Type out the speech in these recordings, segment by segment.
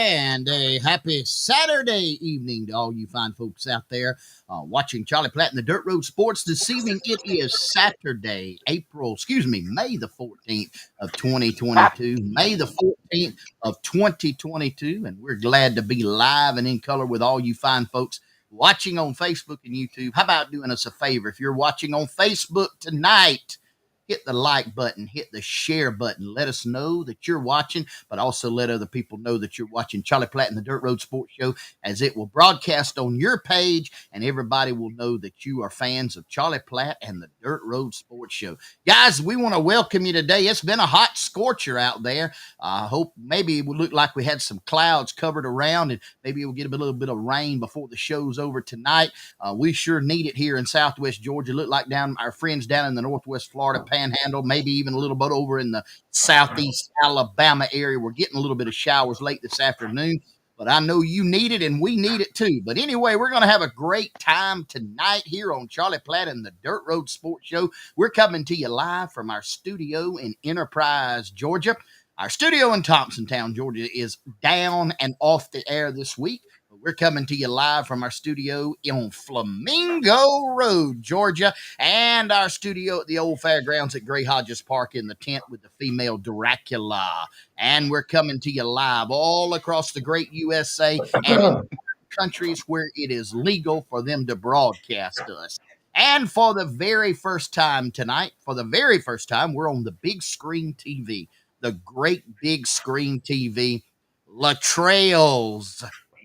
And a happy Saturday evening to all you fine folks out there watching Charlie Platt and the Dirt Road Sports this evening. It is Saturday, May the 14th of 2022. May the 14th of 2022. And we're glad to be live and in color with all you fine folks watching on Facebook and YouTube. How about doing us a favor? If you're watching on Facebook tonight, hit the like button, hit the share button. Let us know that you're watching, but also let other people know that you're watching Charlie Platt and the Dirt Road Sports Show, as it will broadcast on your page, and everybody will know that you are fans of Charlie Platt and the Dirt Road Sports Show. Guys, we want to welcome you today. It's been a hot scorcher out there. I hope maybe it would look like we had some clouds covered around, and maybe we'll get a little bit of rain before the show's over tonight. We sure need it here in Southwest Georgia. Look like our friends down in the Northwest Florida Panhandle, maybe even a little bit over in the Southeast Alabama area. We're getting a little bit of showers late this afternoon, but I know you need it and we need it too. But anyway, we're going to have a great time tonight here on Charlie Platt and the Dirt Road Sports Show. We're coming to you live from our studio in Enterprise, Georgia. Our studio in Thompsontown, Georgia is down and off the air this week. We're coming to you live from our studio on Flamingo Road, Georgia, and our studio at the old fairgrounds at Gray Hodges Park in the tent with the female Dracula. And we're coming to you live all across the great USA and in countries where it is legal for them to broadcast us. And for the very first time tonight, we're on the big screen TV, the great big screen TV, Latrell's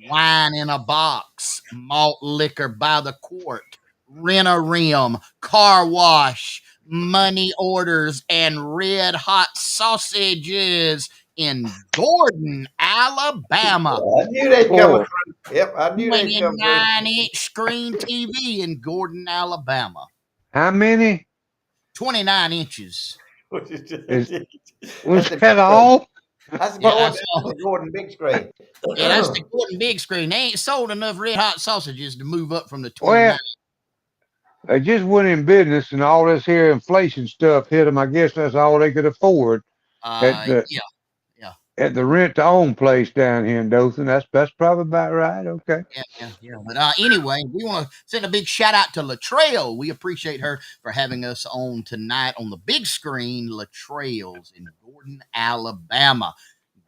Wine in a Box, Malt Liquor by the Quart, Rent-A-Rim, Car Wash, Money Orders, and Red Hot Sausages in Gordon, Alabama. I knew they'd come through. Yep, I knew they'd come through. 29-inch screen TV in Gordon, Alabama. How many? 29 inches. Was that all? That's the Gordon big screen. Yeah, that's the Gordon big screen. They ain't sold enough Red Hot Sausages to move up from the 29. Well, they just went in business and all this here inflation stuff hit them. I guess that's all they could afford. At the rent-to-own place down here in Dothan. That's probably about right. Okay. Yeah. But anyway, we want to send a big shout-out to Latrell. We appreciate her for having us on tonight on the big screen, Latrell's in Gordon, Alabama.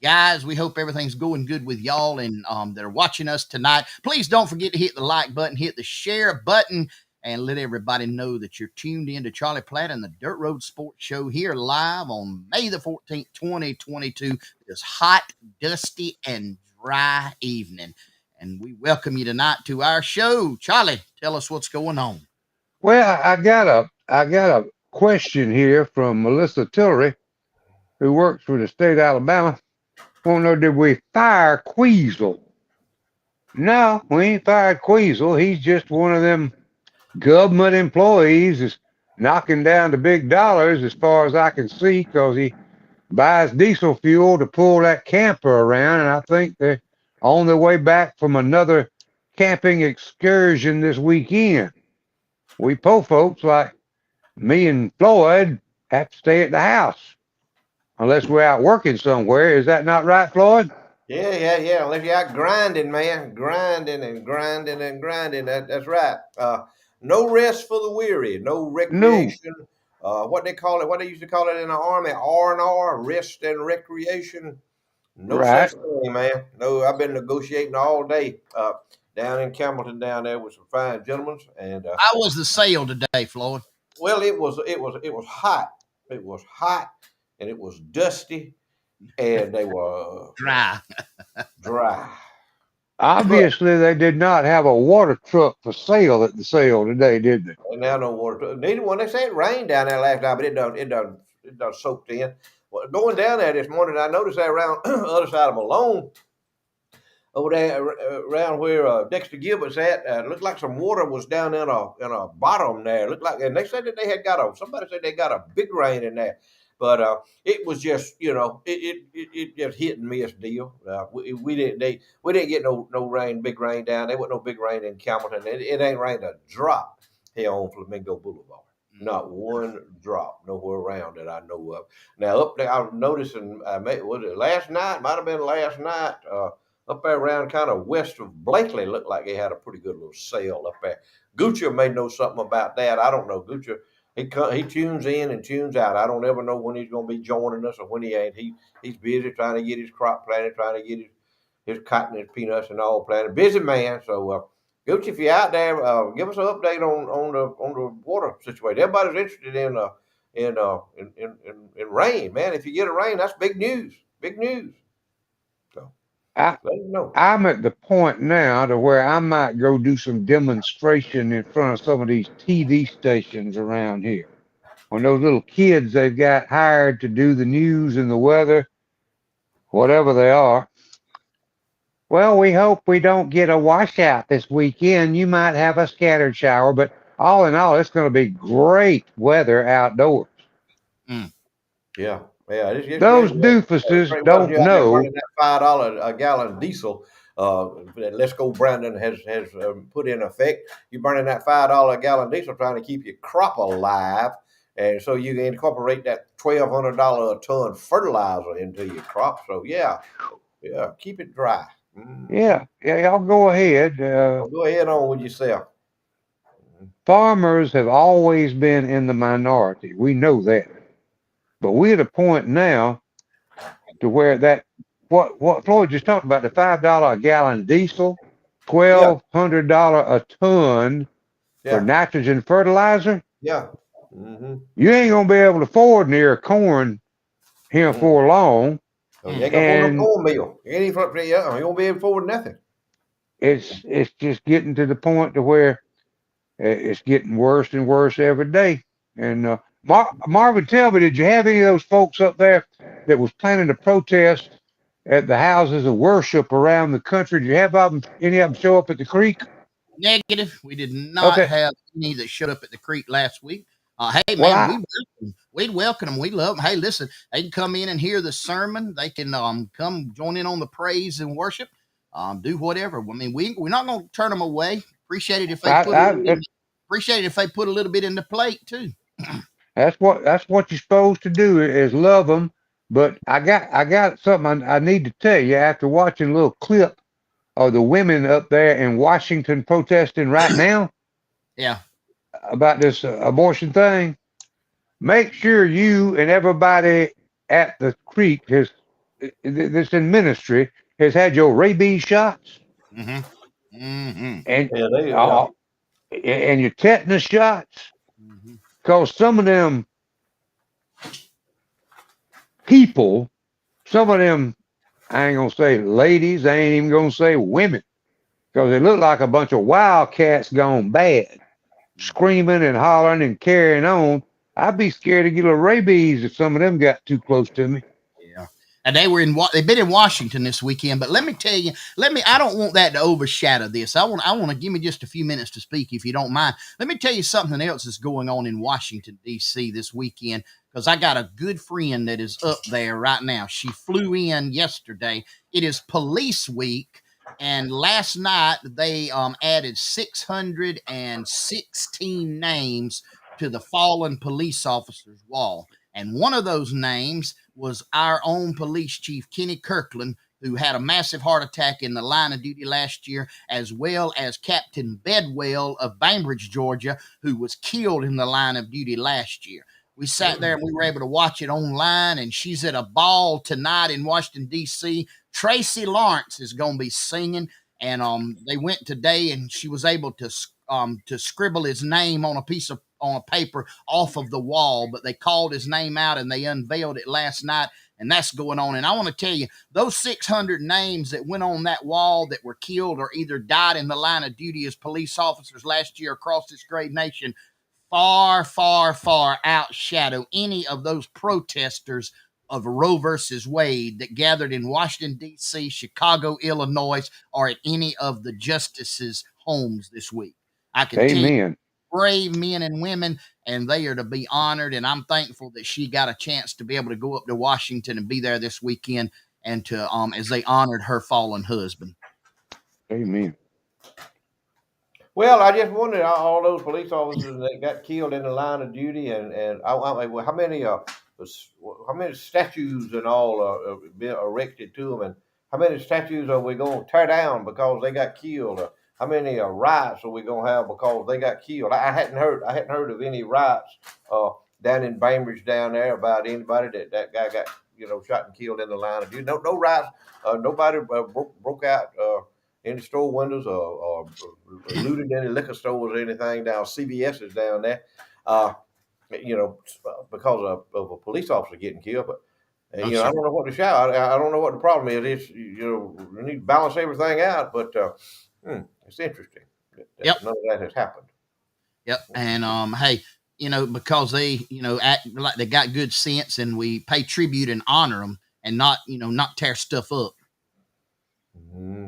Guys, we hope everything's going good with y'all and that are watching us tonight. Please don't forget to hit the like button, hit the share button, and let everybody know that you're tuned in to Charlie Platt and the Dirt Road Sports Show here live on May the 14th, 2022. This hot, dusty, and dry evening. And we welcome you tonight to our show. Charlie, tell us what's going on. Well, I got a question here from Melissa Tillery, who works for the state of Alabama. Want to know, did we fire Queasel? No, we ain't fired Queasel. He's just one of them government employees is knocking down the big dollars as far as I can see, because he buys diesel fuel to pull that camper around, and I think they're on their way back from another camping excursion this weekend. We poor folks like me and Floyd have to stay at the house unless we're out working somewhere. Is that not right, Floyd? Yeah. Unless you're out grinding, man. Grinding. That's right. No rest for the weary, no recreation. No. What they used to call it in the Army, R&R, rest and recreation. No such thing, man. No, I've been negotiating all day down in Campbellton down there with some fine gentlemen. And how was the sale today, Floyd? Well, it was hot. It was hot and it was dusty and they were dry. Obviously, they did not have a water truck for sale at the sale today, did they? And now no water truck. Neither one. They say it rained down there last night, but it done soaked in. Well, going down there this morning, I noticed that around the other side of Malone, over there around where Dexter Gilbert's at, looked like some water was down in a bottom there. Looked like, and they said that they had somebody said they got a big rain in there. But it was just, it just hit and miss deal. We didn't get no rain, big rain down. There wasn't no big rain in Campbellton. It ain't rained a drop here on Flamingo Boulevard. Not one drop nowhere around that I know of. Now up there, I was noticing. Was it last night? Might have been last night. up there around kind of west of Blakely, looked like they had a pretty good little sale up there. Gucci may know something about that. I don't know. Gucci, he tunes in and tunes out. I don't ever know when he's going to be joining us or when he ain't. He's busy trying to get his crop planted, trying to get his cotton, his peanuts, and all planted. Busy man. So Gucci, if you're out there, give us an update on the water situation. Everybody's interested in rain, man. If you get a rain, that's big news. Big news. So I, let us know. I'm at the point now to where I might go do some demonstration in front of some of these TV stations around here. When those little kids they've got hired to do the news and the weather, whatever they are. Well, we hope we don't get a washout this weekend. You might have a scattered shower, but all in all, it's going to be great weather outdoors. Mm. Yeah, yeah. It's Those great. doofuses Great weather. don't You out there know. burning that $5 a gallon diesel. That Let's Go Brandon has put in effect. You're burning that $5 a gallon diesel trying to keep your crop alive, and so you can incorporate that $1,200 a ton fertilizer into your crop. So yeah, keep it dry. Yeah, yeah, y'all go ahead. Well, go ahead on with yourself. Farmers have always been in the minority. We know that. But we're at a point now to where that what Floyd just talked about, the $5 a gallon diesel, Yeah, $1,200 a ton for yeah, nitrogen fertilizer, yeah. Mm-hmm. you ain't gonna be able to afford near corn here Mm. for long. So you ain't gonna afford no And cornmeal. You ain't even, yeah, you won't be able to afford nothing. it's just getting to the point to where it's getting worse and worse every day. And Marvin, tell me, did you have any of those folks up there that was planning to protest at the houses of worship around the country? Did you have any of them show up at the creek? Negative. We did not Okay. have any that showed up at the creek last week. Hey Well, man, we'd welcome them. We love them. Hey, listen, they can come in and hear the sermon. They can come join in on the praise and worship. Do whatever. I mean, we're not going to turn them away. Appreciate it if they put a little bit. Appreciate it if they put a little bit in the plate too. that's what you're supposed to do is love them. But I got something I need to tell you after watching a little clip of the women up there in Washington protesting right now Yeah. about this abortion thing. Make sure you and everybody at the creek that's in ministry has had your rabies shots Mm-hmm. Mm-hmm. and Yeah, yeah. uh, and your tetanus shots, Mm-hmm. because some of them people, some of them, I ain't gonna say ladies, I ain't even gonna say women, because they look like a bunch of wildcats gone bad, screaming and hollering and carrying on. I'd be scared to get a rabies if some of them got too close to me. Yeah. And they've been in Washington this weekend, but let me tell you, I don't want that to overshadow this. I want to give me just a few minutes to speak if you don't mind. Let me tell you something else that's going on in Washington D.C. this weekend, because I got a good friend that is up there right now. She flew in yesterday. It is police week. And last night they added 616 names to the fallen police officers wall. And one of those names was our own police chief, Kenny Kirkland, who had a massive heart attack in the line of duty last year, as well as Captain Bedwell of Bainbridge, Georgia, who was killed in the line of duty last year. We sat there and we were able to watch it online, and she's at a ball tonight in Washington, D.C. Tracy Lawrence is going to be singing, and they went today, and she was able to scribble his name on a paper off of the wall, but they called his name out and they unveiled it last night, and that's going on. And I want to tell you, those 600 names that went on that wall that were killed or either died in the line of duty as police officers last year across this great nation far, far, far outshadow any of those protesters of Roe versus Wade that gathered in Washington, D.C., Chicago, Illinois, or at any of the justices' homes this week. I can tell you, Amen. brave men and women, and they are to be honored. And I'm thankful that she got a chance to be able to go up to Washington and be there this weekend, and to as they honored her fallen husband. Amen. Well, I just wondered all those police officers that got killed in the line of duty, and well, how many statues and all been erected to them, and how many statues are we going to tear down because they got killed? Or how many riots are we going to have because they got killed? I hadn't heard of any riots down in Bainbridge down there about anybody that guy got shot and killed in the line of duty. No riots. Nobody broke out any store windows or looted any liquor stores or anything down. CVS is down there. Because of a police officer getting killed. But I don't know what to shout. I don't know what the problem is. It's we need to balance everything out. But it's interesting that none of that has happened. Yep. And hey, because they act like they got good sense, and we pay tribute and honor them, and not tear stuff up.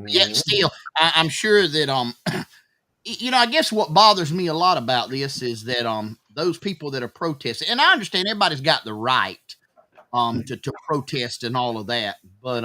Yet still, I'm sure that I guess what bothers me a lot about this is that those people that are protesting, and I understand everybody's got the right to protest and all of that, but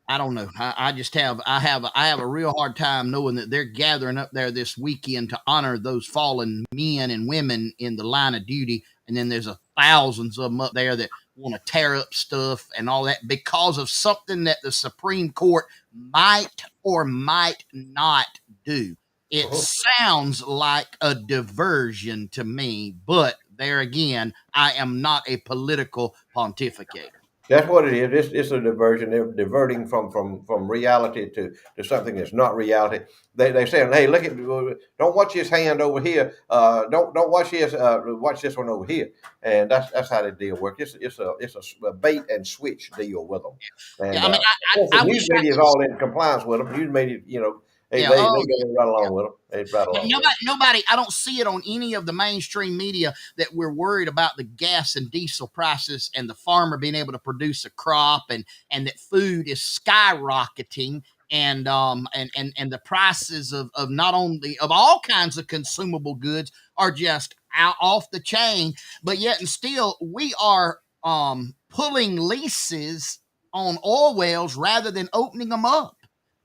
I don't know. I just have a real hard time knowing that they're gathering up there this weekend to honor those fallen men and women in the line of duty, and then there's thousands of them up there that want to tear up stuff and all that because of something that the Supreme Court might or might not do. It sounds like a diversion to me, but there again, I am not a political pontificator. That's what it is. It's a diversion. They're diverting from reality to something that's not reality. They say, hey, look at, don't watch his hand over here. Don't watch his watch this one over here. And that's how the deal works. It's a bait and switch deal with them. And yeah, I mean, the news media is all in compliance with them. News media, they get right along with them. They right along. Nobody. I don't see it on any of the mainstream media that we're worried about the gas and diesel prices and the farmer being able to produce a crop and that food is skyrocketing and the prices of not only of all kinds of consumable goods are just out off the chain. But yet and still we are pulling leases on oil wells rather than opening them up.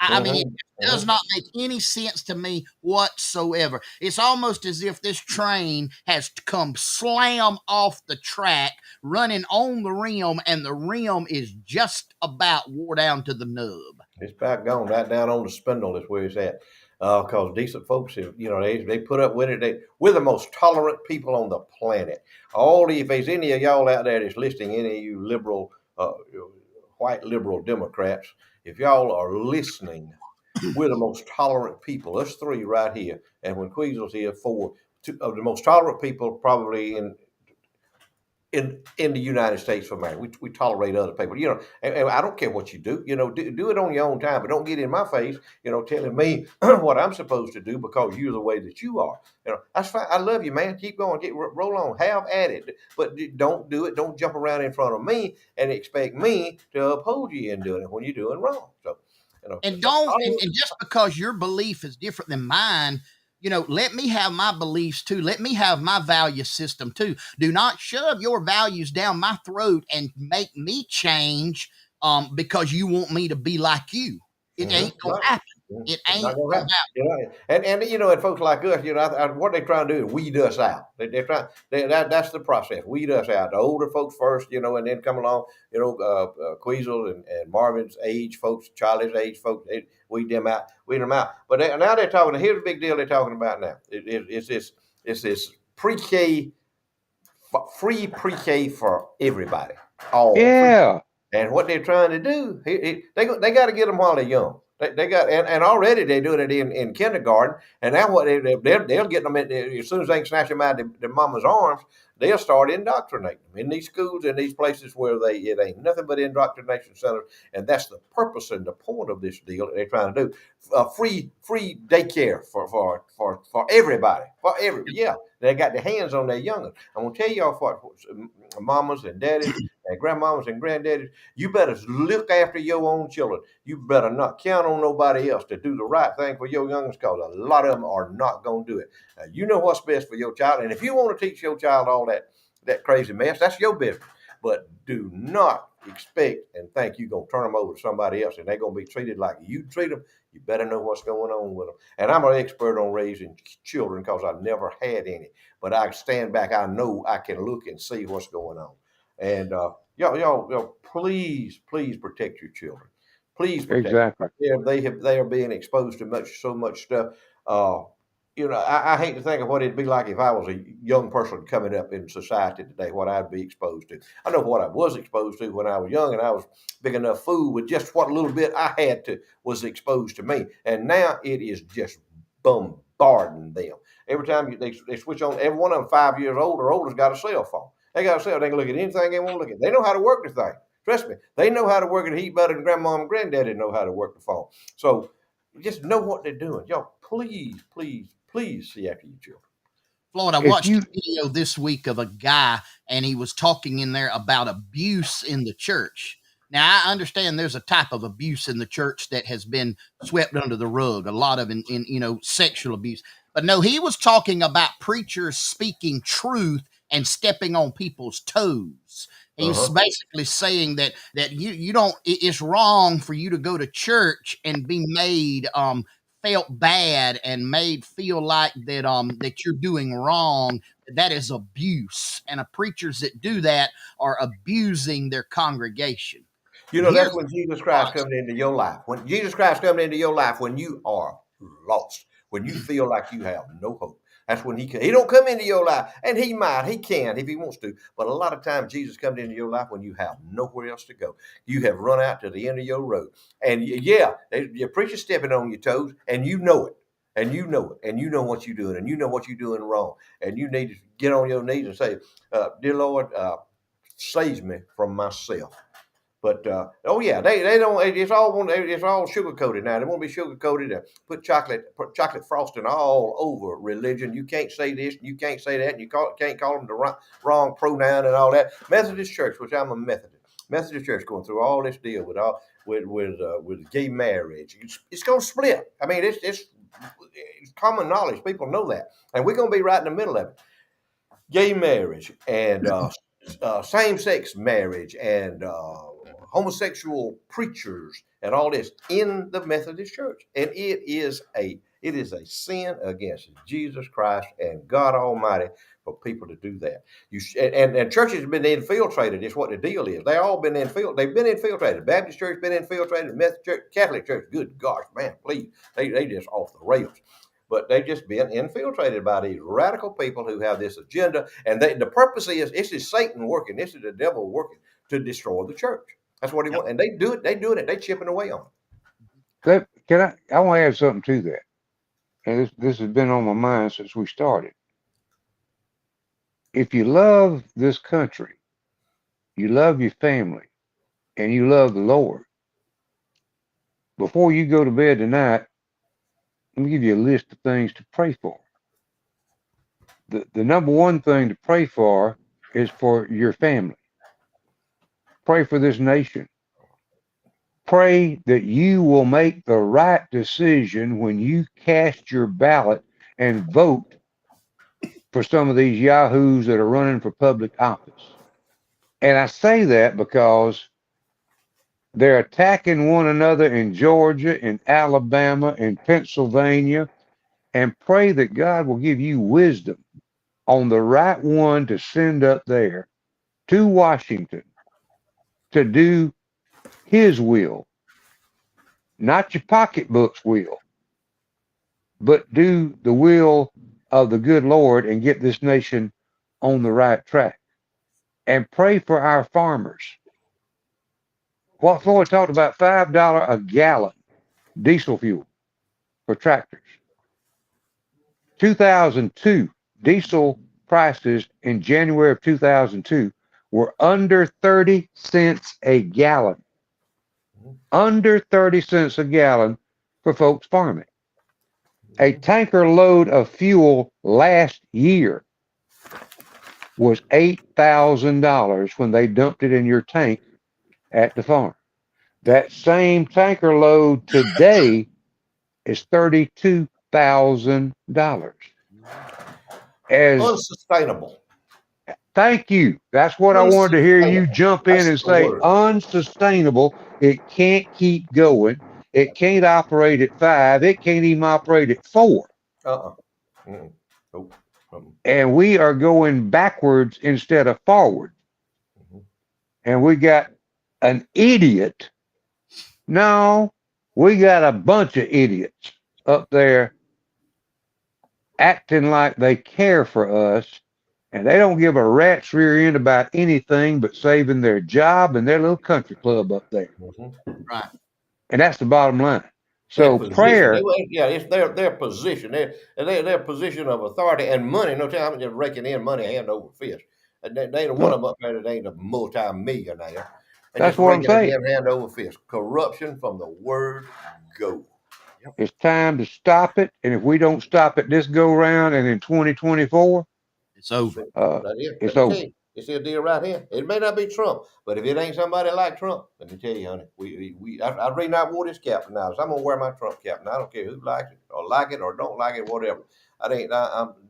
I mean, it does not make any sense to me whatsoever. It's almost as if this train has come slam off the track, running on the rim, and the rim is just about wore down to the nub. It's about gone right down on the spindle is where it's at. Because decent folks, they put up with it. We're the most tolerant people on the planet. If there's any of y'all out there that's listening, any of you liberal, white liberal Democrats, if y'all are listening, we're the most tolerant people. Us three right here, and when Queasel's here, two of the most tolerant people probably in the United States of America. We tolerate other people, and I don't care what you do, do it on your own time, but don't get in my face, telling me what I'm supposed to do because you're the way that you are. That's fine. I love you, man. Keep going, roll on, have at it, but don't do it. Don't jump around in front of me and expect me to uphold you in doing it when you're doing wrong. So, and just because your belief is different than mine, let me have my beliefs too. Let me have my value system too. Do not shove your values down my throat and make me change because you want me to be like you. It ain't gonna happen. It ain't gonna happen. And folks like us, what they trying to do is weed us out. That's the process. Weed us out. The older folks first, and then come along, Queasel and Marvin's age folks, Charlie's age folks, weed them out. But now they're talking. Here's the big deal they're talking about now. It's this PreK, free PreK for everybody. All yeah. Free. And what they're trying to do, they got to get them while they're young. They got and already they're doing it in kindergarten, and now what they'll get them as soon as they can snatch them out of their mama's arms, they'll start indoctrinating them in these schools, in these places where it ain't nothing but indoctrination centers, and that's the purpose and the point of this deal that they're trying to do. Free daycare for everybody, they got their hands on their youngins. I'm gonna tell y'all what mamas and daddies and grandmamas and granddaddies, you better look after your own children. You better not count on nobody else to do the right thing for your youngins, because a lot of them are not going to do it. Now, you know what's best for your child, and if you want to teach your child all that crazy mess, that's your business. But do not expect and think you're going to turn them over to somebody else and they're going to be treated like you treat them. You better know what's going on with them. And I'm an expert on raising children because I never had any. But I stand back. I know I can look and see what's going on. And y'all, please protect your children. Please protect Exactly. them. They are being exposed to so much stuff. Uh, I hate to think of what it'd be like if I was a young person coming up in society today, what I'd be exposed to. I know what I was exposed to when I was young, and I was big enough fool with just what little bit I had to was exposed to me. And now it is just bombarding them. Every time they switch on, every one of them 5 years old or older's got a cell phone. They got a cell. They can look at anything they want to look at. They know how to work the thing. Trust me, they know how to work it. Heat better than grandma and granddaddy know how to work the phone. So just know what they're doing. Y'all, please see after your children. Floyd, I If watched you a video this week of a guy, and he was talking in there about abuse in the church. Now, I understand there's a type of abuse in the church that has been swept under the rug, a lot of in sexual abuse. But no, he was talking about preachers speaking truth and stepping on people's toes. He's basically saying that you don't. It's wrong for you to go to church and be made felt bad and made feel like that you're doing wrong. That is abuse, and preachers that do that are abusing their congregation. And here's That's when Jesus Christ response. comes into your life. When Jesus Christ comes into your life, when you are lost, when you feel like you have no hope, that's when he don't come into your life, and he can if he wants to. But a lot of times Jesus comes into your life when you have nowhere else to go. You have run out to the end of your road, and your preacher's stepping on your toes, and you know it. And you know it, and you know what you're doing, and you know what you're doing wrong, and you need to get on your knees and say, "Dear Lord, save me from myself." But they don't. It's all sugar coated now. They won't be sugar coated to put chocolate frosting all over religion. You can't say this, you can't say that, and can't call them the wrong pronoun and all that. Methodist Church, which I'm a Methodist Church, going through all this deal with gay marriage. It's going to split. I mean, it's common knowledge. People know that, and we're going to be right in the middle of it. Gay marriage and same-sex marriage and homosexual preachers and all this in the Methodist Church, and it is a sin against Jesus Christ and God Almighty for people to do that. And churches have been infiltrated. Is what the deal is. They all been infiltrated. They've been infiltrated. Baptist Church been infiltrated. Methodist Church, Catholic Church. Good gosh, man, please, they just off the rails. But they've just been infiltrated by these radical people who have this agenda, and the purpose is this is Satan working. This is the devil working to destroy the church. That's what he wants, and they do it. They doing it. They chipping away on it. I want to add something to that, and this has been on my mind since we started. If you love this country, you love your family, and you love the Lord, before you go to bed tonight, let me give you a list of things to pray for. The number one thing to pray for is for your family. Pray for this nation. Pray that you will make the right decision when you cast your ballot and vote for some of these yahoos that are running for public office. And I say that because they're attacking one another in Georgia, in Alabama, in Pennsylvania, and pray that God will give you wisdom on the right one to send up there to Washington to do his will, not your pocketbook's will, but do the will of the good Lord and get this nation on the right track. And pray for our farmers. What Floyd talked about, $5 a gallon diesel fuel for tractors. 2002, diesel prices in January of 2002 were under 30 cents a gallon. Under 30 cents a gallon for folks farming. A tanker load of fuel last year was $8,000 when they dumped it in your tank at the farm. That same tanker load today is $32,000. Unsustainable. Thank you. That's what I wanted to hear you jump in and say. Unsustainable. It can't keep going. It can't operate at 5. It can't even operate at 4. Nope. And we are going backwards instead of forward. and we got an idiot. No, we got a bunch of idiots up there acting like they care for us, and they don't give a rat's rear end about anything but saving their job and their little country club up there. Right. And that's the bottom line. Their So position, prayer, it's their position, their position of authority and money. No time I'm just raking in money hand over fist. And they ain't one of them up there that ain't a multi-millionaire. They that's just what I'm raking it saying. in hand over fist. Corruption from the word go. It's time to stop it. And if we don't stop it this go round and in 2024, It's over. Right here. it's Let me tell over. you, it's a deal right here. It may not be Trump, but if it ain't somebody like Trump, let me tell you, honey, I really not wore this cap now, so I'm gonna wear my Trump cap. Now I don't care who likes it or don't like it, whatever.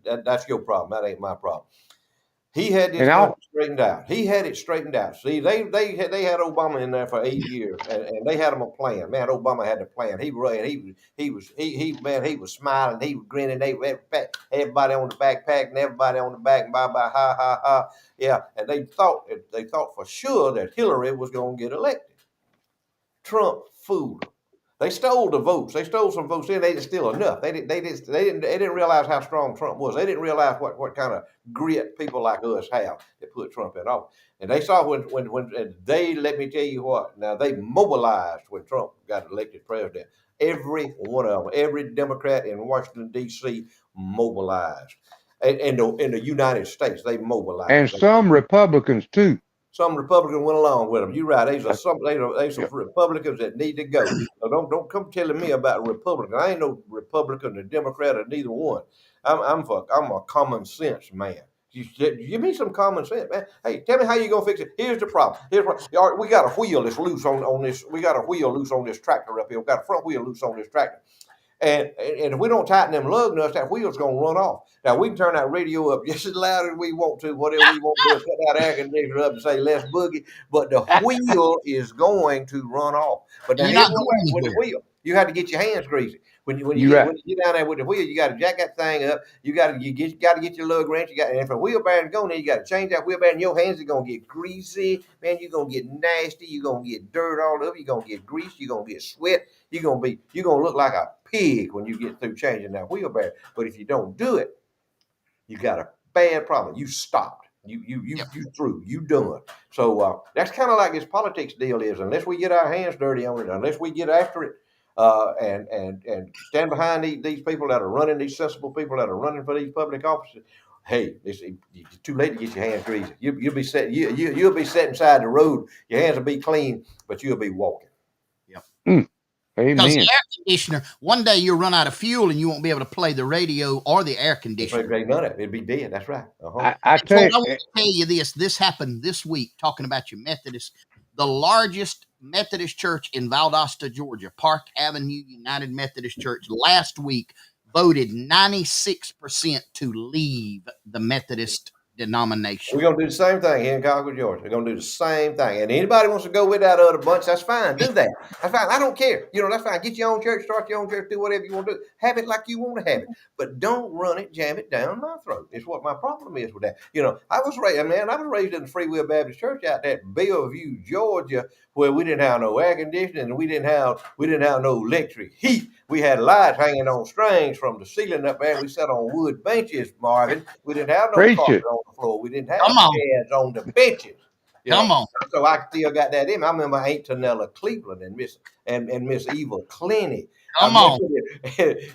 That's your problem. That ain't my problem. He had this And country I'll, straightened out. He had it straightened out. See, they had Obama in there for 8 years, and they had him a plan. Man, Obama had a plan. He was smiling, he was grinning. Everybody on the backpack and everybody on the back, and bye bye, ha ha ha. Yeah, and they thought for sure that Hillary was going to get elected. Trump fooled them. They stole the votes. They stole some votes in. They didn't steal enough. They didn't realize how strong Trump was. They didn't realize what kind of grit people like us have that put Trump in office. And they saw when they, let me tell you what. Now they mobilized when Trump got elected president. Every one of them, every Democrat in Washington D.C. mobilized. In the United States, they mobilized. and some Republicans too. Some Republicans went along with them. You're right. There's some Yeah. Republicans that need to go. So don't come telling me about Republicans. I ain't no Republican or Democrat or neither one. I'm a common sense man. You give me some common sense, man. Hey, tell me how you gonna fix it. Here's the problem. All right, we got a wheel that's loose on this. We got a wheel loose on this tractor up here. We got a front wheel loose on this tractor. And if we don't tighten them lug nuts, that wheel's going to run off. Now, we can turn that radio up just as loud as we want to, whatever we want to do, cut that air conditioner up and say, let's boogie. But the wheel is going to run off. But now, You're here's not what going with the anywhere. wheel. You have to get your hands greasy. When you You're get down there with the wheel, you got to jack that thing up. You got to get your lug wrench. And if a wheel bearing's going, then you got to change that wheel bearing. Your hands are gonna get greasy, man. You're gonna get nasty. You're gonna get dirt all over. You're gonna get grease. You're gonna get sweat. You're gonna look like a pig when you get through changing that wheel bearing. But if you don't do it, you got a bad problem. You stopped. You through. You done. So that's kind of like this politics deal is. Unless we get our hands dirty on it, unless we get after it, and stand behind these people that are running, these sensible people that are running for these public offices. Hey, it's too late to get your hands greasy. You'll be set. You'll be sitting side the road. Your hands will be clean, but you'll be walking. Yep. Because the amen. air conditioner, one day you'll run out of fuel and you won't be able to play the radio or the air If conditioner. they none of it, it'd be dead. That's right. I So tell I you, want to tell you this. This happened this week, talking about your Methodist. The largest Methodist church in Valdosta, Georgia, Park Avenue United Methodist Church, last week voted 96% to leave the Methodist denomination. We're gonna do the same thing here in Concord, Georgia. We're gonna do the same thing. And anybody wants to go with that other bunch, that's fine. Do that. That's fine. I don't care. That's fine. Get your own church, start your own church, do whatever you want to do. Have it like you want to have it. But don't run it, jam it down my throat. It's what my problem is with that. I was raised in the Free Will Baptist Church out there at Bellevue, Georgia, where we didn't have no air conditioning and we didn't have no electric heat. We had lights hanging on strings from the ceiling up there. We sat on wood benches, Marvin. We didn't have no preach carpet it. on the floor. We didn't have Come on. chairs on the benches. Come on. So I still got that in me. I remember Aunt Tanella Cleveland and Miss Eva Clenny. Come on.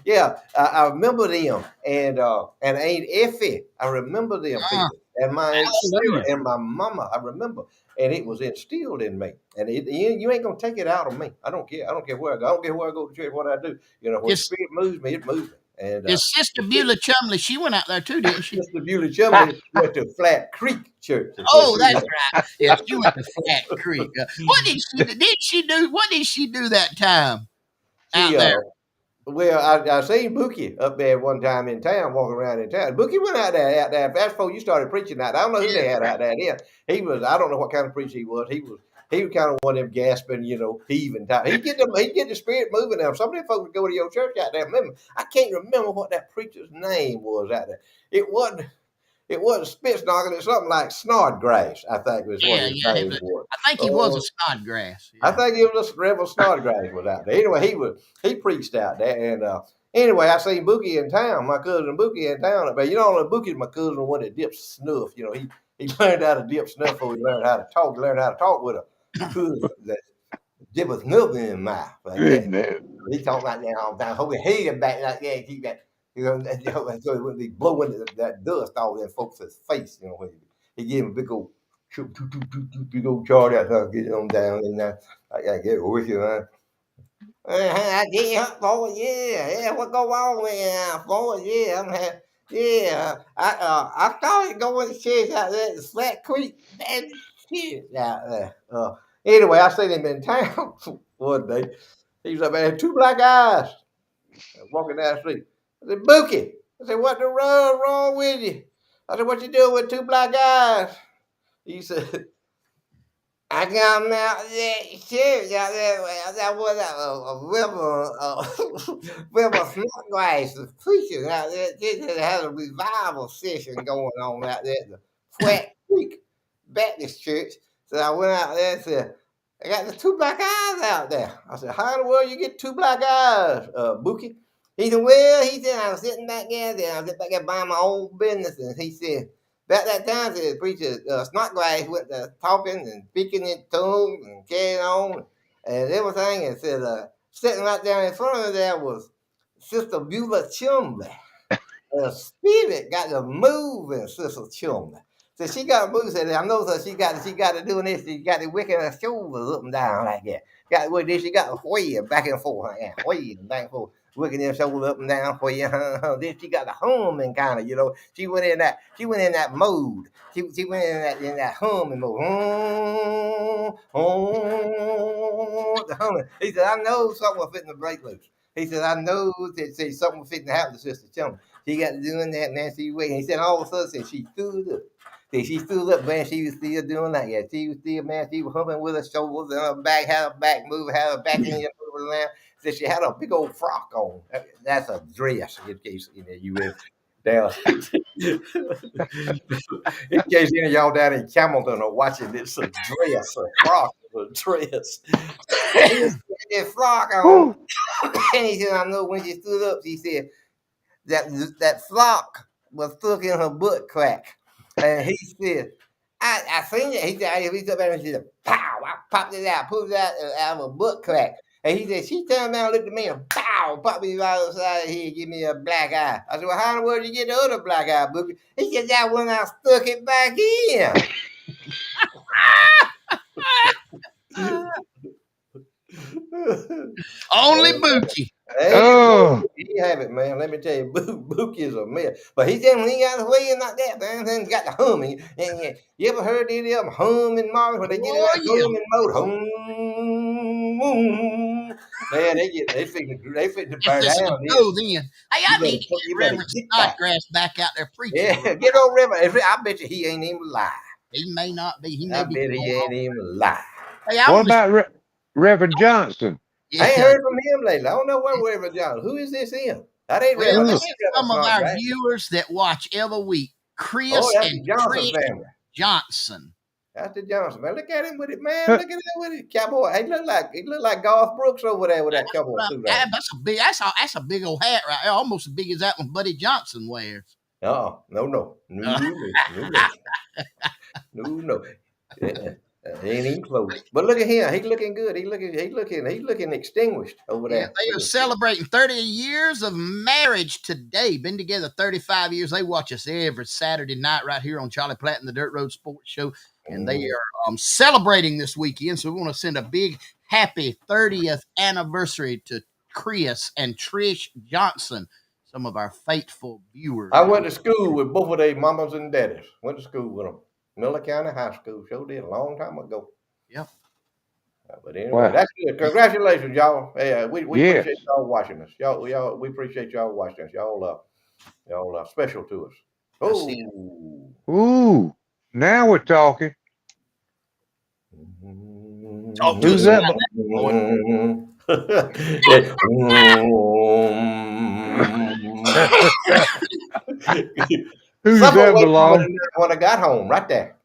Yeah, I remember them and Aunt Effie. I remember them people. And my Aunt Sarah and my mama. I remember. And it was instilled in me. And you ain't gonna take it out of me. I don't care. I don't care where I go. I don't care where I go to church, what I do. When the Spirit moves me, it moves me. And his sister Beulah Chumley, she went out there too, didn't she? Sister Beulah Chumley went to Flat Creek Church. Oh, that's right. Yeah, she went to Flat Creek. What did she do? What did she do that time out there? Well, I seen Bookie up there one time in town, walking around in town. Bookie went out there. That's before you started preaching that. I don't know who they had out there then. I don't know what kind of preacher he was. He was kind of one of them gasping, heaving type. He'd get the Spirit moving now. Some of them folks would go to your church out there. Remember, I can't remember what that preacher's name was out there. It wasn't it wasn't spit-knocking. It's something like Snodgrass, I think was what his name was. I think he was a Snodgrass. I think it was a Rebel Snodgrass was out there. Anyway, he preached out there, and anyway, I seen Bookie in town. My cousin Bookie in town, but Bookie's my cousin, one that dips snuff. He learned how to dip snuff before he learned how to talk. He learned how to talk with a cousin that dip a snuff in his mouth. Like that. He talked like that all the time. Hold his head back like that. Keep that. So it wouldn't be blowing that dust all in folks' face. When he gave him a big old charge out, get it on down and I gotta get with you, man. I get up for yeah. What go on with for I started going to church out there at Flat Creek Baptist Church out there. Anyway, I seen him in town one day. He was up there, had two black eyes walking down the street. I said, Bookie. I said, what the wrong with you? I said, what you doing with two black eyes? He said, I got him out there, church out there. That was a river Snodgrass preaching out there. They had a revival session going on out there at the Flat Creek Baptist Church. So I went out there and said, I got the two black eyes out there. I said, how in the world you get two black eyes, Bookie? He said, I was sitting back there, I was back there buying my own business. And he said, about that time, the preacher, Snodgrass went to talking and speaking in tongues and carrying on and everything. And said, sitting right down in front of me there was Sister Beulah Chumley. The spirit got to move in Sister Chumley. So she got to move. Said, I know that she got to do this. She got to wicking her shoulders up and down like that. She got to sway back and forth like that. Sway back and forth. Wicking her shoulders up and down for you. Then she got the humming kind of, She went in that mode. She went in that humming mode. The humming. He said, I know something was fitting to break loose. He said, I know that something was fitting to happen to Sister Chumley. She got to doing that, man. She waiting. He said, all of a sudden, she stood up. She stood up, man. She was still doing that. Yeah, she was still, man. She was humming with her shoulders and her back, had her back moving, had her back in here moving around. So she had a big old frock on. That's a dress, in case you live down. In case any of y'all down in Campbellton are watching, it's a dress, a frock, a dress. He had that frock on. And he said, I know when she stood up, she said that frock was stuck in her butt crack. And he said, I seen it. He said, I reached up there and she said, pow, I popped it out, pulled it out of a butt crack. And he said, she turned around, looked at me, and pow, popped me right outside of here, give me a black eye. I said, well, how in the world did you get the other black eye, Bookie? He said, that when I stuck it back in. Only Bookie. Oh, he have it, man. Let me tell you, Bookie is a mess. But he said when he got away like that, man, then he got the humming. And you ever heard any of them humming, Marvin, when they get in that humming mode? Hum. Man, they fit to burn down. Go then. Hey, I need to get Reverend Snodgrass back out there preaching. Yeah, get old Reverend. I bet you he ain't even lie. He may not be. I bet he ain't even lie. Hey, what about Reverend Johnson? Yeah. I ain't heard from him lately. I don't know where Reverend Johnson. Who is this him? That ain't Reverend. Some of our viewers that watch every week, Chris and Johnson family. Johnson. That's the Johnson man. Look at him with it, man. Look at him with it, cowboy. He look like Garth Brooks over there with that cowboy suit. That's a big old hat right there, almost as big as that one Buddy Johnson wears. No. No. Yeah. He ain't even close. But look at him. He's looking good. He's looking extinguished over there. They are celebrating 30 years of marriage today. Been together 35 years. They watch us every Saturday night right here on Charlie Platt and the Dirt Road Sports Show. And they are celebrating this weekend. So we want to send a big happy 30th anniversary to Chris and Trish Johnson, some of our faithful viewers. I went to school with both of their mamas and daddies. Went to school with them. Miller County High School. Sure did a long time ago. Yep. But anyway, that's good. Congratulations, y'all. Hey, we appreciate y'all watching us. We appreciate y'all watching us. Y'all special to us. Ooh. Now we're talking. Talk to Who's us. that? Who does Supper that waiting for me belong? tonight when I got home, right there.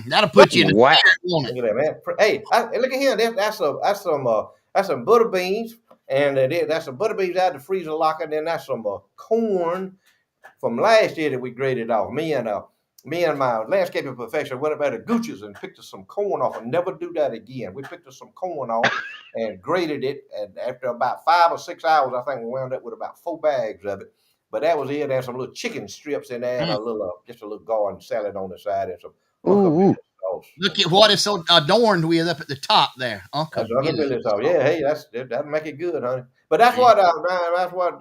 That'll put you in the Wow. spirit, won't it? Look at that, man. Hey, look at here. That's some butter beans, and that's some butter beans out of the freezer locker. And then that's some corn from last year that we graded off. Me and my landscaping professor went up at the Gooch's and picked us some corn off, and never do that again. We picked us some corn off and graded it, and after about 5 or 6 hours, I think we wound up with about 4 bags of it. But that was it. There's some little chicken strips in there, and just a little garden salad on the side, and some Uncle Ooh, Billy ooh. sauce. Look at what it's so adorned with up at the top there. Uncle That's Uncle Billy. Billy sauce. Yeah, hey, that'll make it good, honey. But that's Yeah. what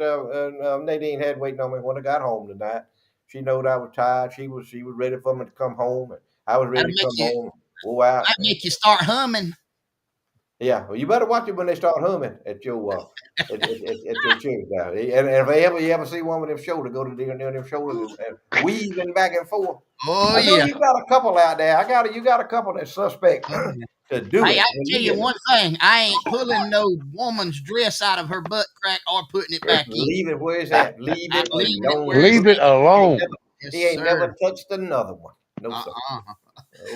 Nadine had waiting on me when I got home tonight. She knowed I was tired. She was ready for me to come home, and I was ready That'll to make come you, home, go out. that'll make you start humming. Yeah, well, you better watch it when they start humming at your church now. And if you ever see one with them shoulders, go to them shoulders and weaving back and forth. Oh, I know yeah. you got a couple out there. You got a couple that suspect Oh, yeah. to do Hey, it. I'll tell you one thing. I ain't pulling no woman's dress out of her butt crack or putting it back in. Leave it where it's at. Leave I'm it leaving it where alone. it's Leave it at. alone. Yes, He ain't sir. never touched another one. No, sir. Uh-uh. Oh,